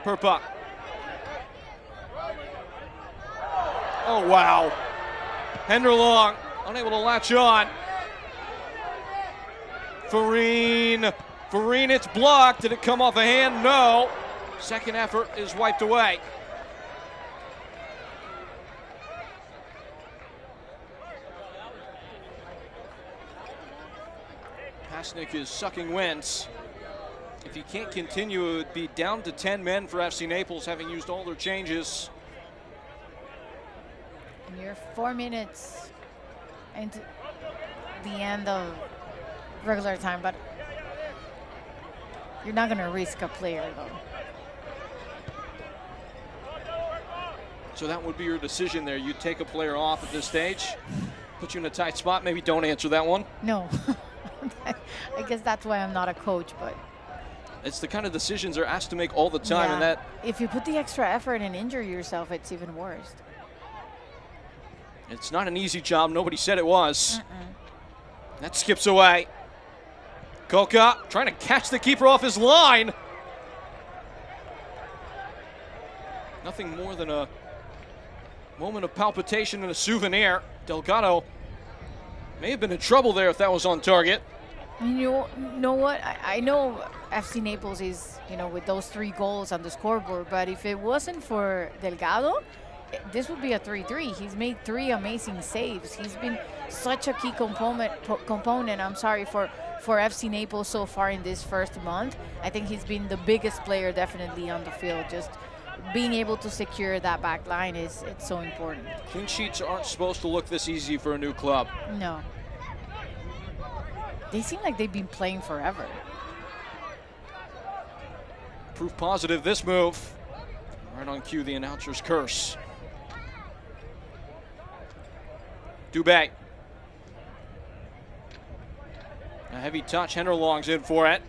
S2: Perpa. Oh, wow. Henderlong unable to latch on. Fareen, it's blocked. Did it come off a hand? No. Second effort is wiped away. Pasnick is sucking wins. If he can't continue, it would be down to 10 men for FC Naples, having used all their changes.
S3: And you're 4 minutes into the end of regular time, but you're not going to risk a player, though.
S2: So that would be your decision there. You'd take a player off at this stage, put you in a tight spot. Maybe don't answer that one.
S3: No. I guess that's why I'm not a coach, but
S2: it's the kind of decisions they're asked to make all the time.
S3: yeah.
S2: And that,
S3: if you put the extra effort and injure yourself, it's even worse.
S2: it's not an easy job. Nobody said it was. That skips away. Coca trying to catch the keeper off his line. Nothing more than a moment of palpitation and a souvenir. Delgado may have been in trouble there if that was on target.
S3: You know what? I know FC Naples is, with those 3 goals on the scoreboard, but if it wasn't for Delgado, this would be a 3-3. He's made 3 amazing saves. He's been such a key component for FC Naples so far in this first month. I think he's been the biggest player definitely on the field. Just being able to secure that back line it's so important.
S2: Clean sheets aren't supposed to look this easy for a new club.
S3: No. They seem like they've been playing forever.
S2: Proof positive this move. Right on cue, the announcer's curse. Dubé. A heavy touch. Henderlong's in for it.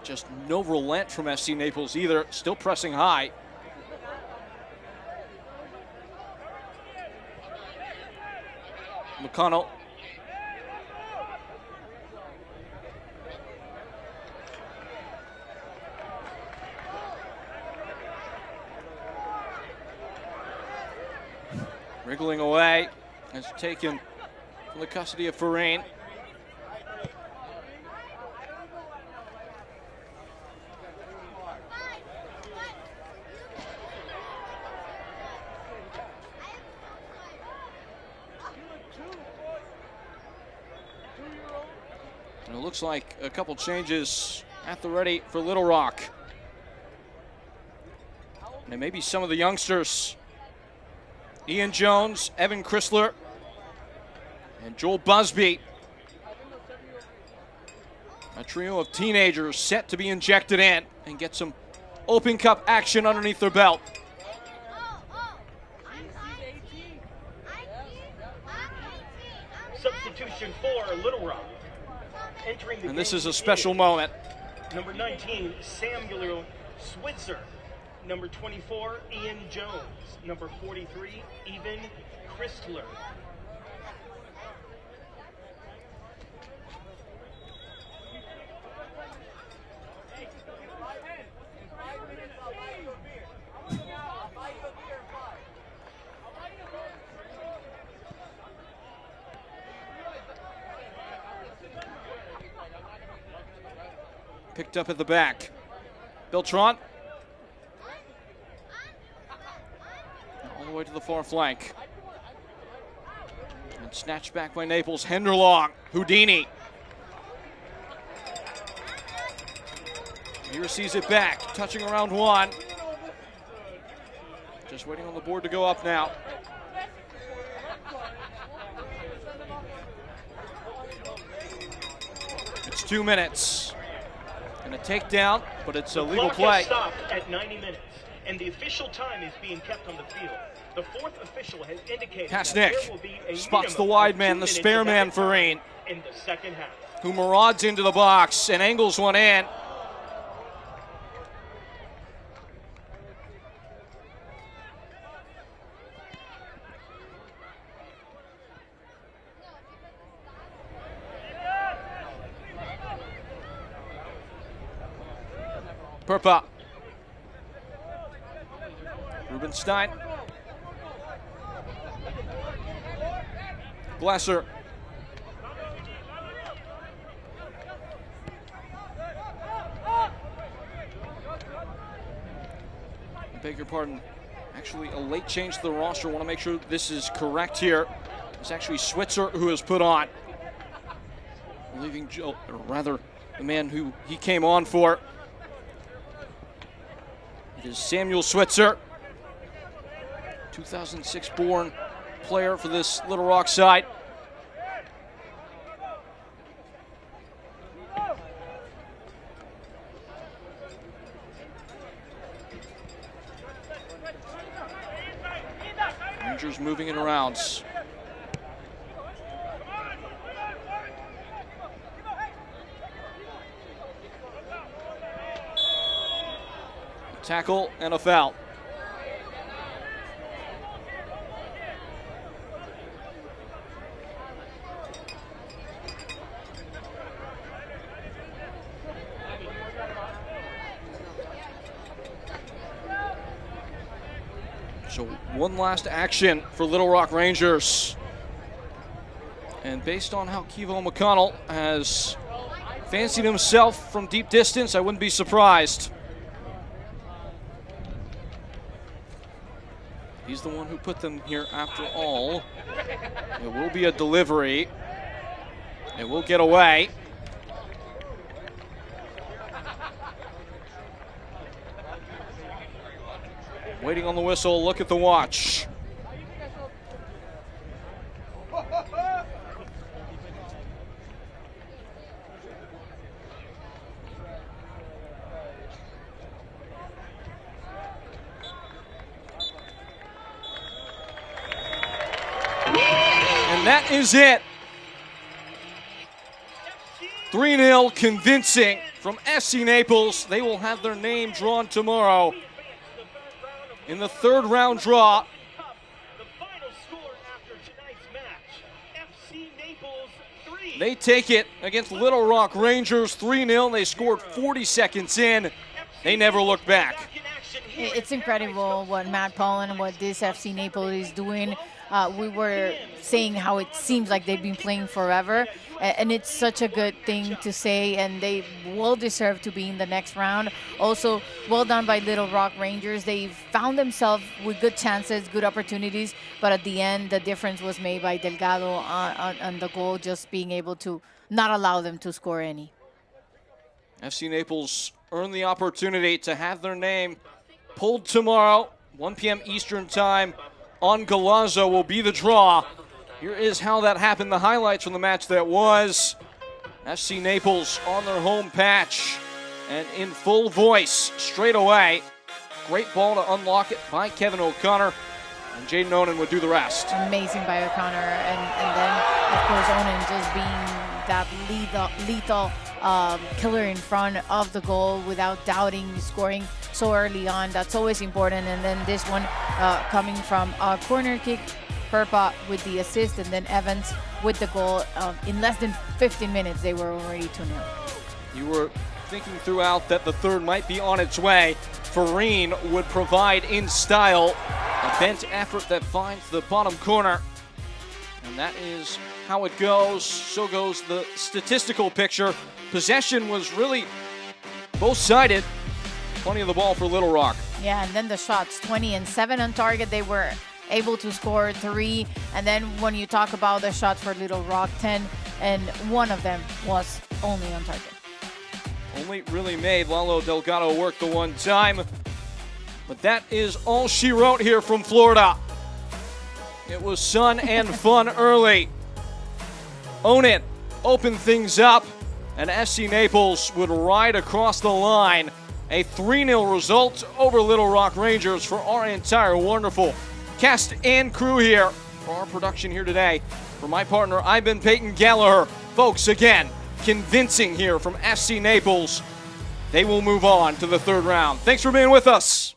S2: Just no relent from FC Naples either. Still pressing high. McConnell. Wriggling away. It's taken from the custody of Fareen. And it looks like a couple changes at the ready for Little Rock. And maybe some of the youngsters, Ian Jones, Evan Chrysler, and Joel Busby. A trio of teenagers set to be injected in and get some Open Cup action underneath their belt.
S4: Substitution for Little Rock. Entering the
S2: And this
S4: game
S2: is a special moment.
S4: Number 19, Samuel Switzer. Number 24, Ian Jones. Number 43, Evan Chrysler.
S2: Picked up at the back. Beltran. All the way to the far flank. And snatched back by Naples. Henderlong. Houdini. He receives it back. Touching around one. Just waiting on the board to go up now. It's 2 minutes. And a takedown, but it's a legal play.
S4: The clock has stopped at 90 minutes, and the official time is being kept on the field. The fourth official has indicated
S2: Pass
S4: that
S2: Nick.
S4: there will be a
S2: Spots the
S4: minimum
S2: wide
S4: of
S2: man,
S4: 2
S2: the
S4: minutes
S2: spare
S4: of
S2: man
S4: added
S2: for
S4: time
S2: Rain,
S4: in the second half.
S2: who marauds into the box and angles one in. Purpa. Rubenstein. Glasser. I beg your pardon. Actually, a late change to the roster. Want to make sure this is correct here. It's actually Switzer who is put on. Leaving Joe, or rather, the man who he came on for. It is Samuel Switzer, 2006 born player for this Little Rock side. Rangers moving in rounds. Tackle and a foul. So one last action for Little Rock Rangers. And based on how Kevo McConnell has fancied himself from deep distance, I wouldn't be surprised. He's the one who put them here after all. It will be a delivery. It will get away. Waiting on the whistle, look at the watch. And that is it. 3-0 convincing from SC Naples. They will have their name drawn tomorrow in the third round draw.
S4: The final score after tonight's match, FC Naples 3.
S2: They take it against Little Rock Rangers 3-0. They scored 40 seconds in. They never looked back.
S3: It's incredible what Matt Paulin and what this FC Naples is doing. We were saying how it seems like they've been playing forever, and it's such a good thing to say, and they well deserve to be in the next round. Also, well done by Little Rock Rangers. They found themselves with good chances, good opportunities, but at the end, the difference was made by Delgado on the goal, just being able to not allow them to score any.
S2: FC Naples earned the opportunity to have their name pulled tomorrow, 1 p.m. Eastern time on Galazzo will be the draw. Here is how that happened, the highlights from the match that was. SC Naples on their home patch and in full voice straight away. Great ball to unlock it by Kevin O'Connor, and Jaden Onan would do the rest.
S3: Amazing by O'Connor, and then, of course, Onan just being that lethal killer in front of the goal without doubting, scoring so early on. That's always important. And then this one coming from a corner kick, Perpa with the assist, and then Evans with the goal. In less than 15 minutes, they were already 2-0.
S2: You were thinking throughout that the third might be on its way. Farine would provide in style a bent effort that finds the bottom corner. And that is how it goes. So goes the statistical picture. Possession was really both-sided. Plenty of the ball for Little Rock.
S3: Yeah, and then the shots, 20 and 7 on target. They were able to score 3. And then when you talk about the shots for Little Rock, 10, and 1 of them was only on target.
S2: Only really made Lalo Delgado work the one time. But that is all she wrote here from Florida. It was sun and fun early. Own it, open things up, and SC Naples would ride across the line. A 3-0 result over Little Rock Rangers for our entire wonderful cast and crew here for our production here today. For my partner, I've been Peyton Gallagher. Folks, again, convincing here from SC Naples. They will move on to the third round. Thanks for being with us.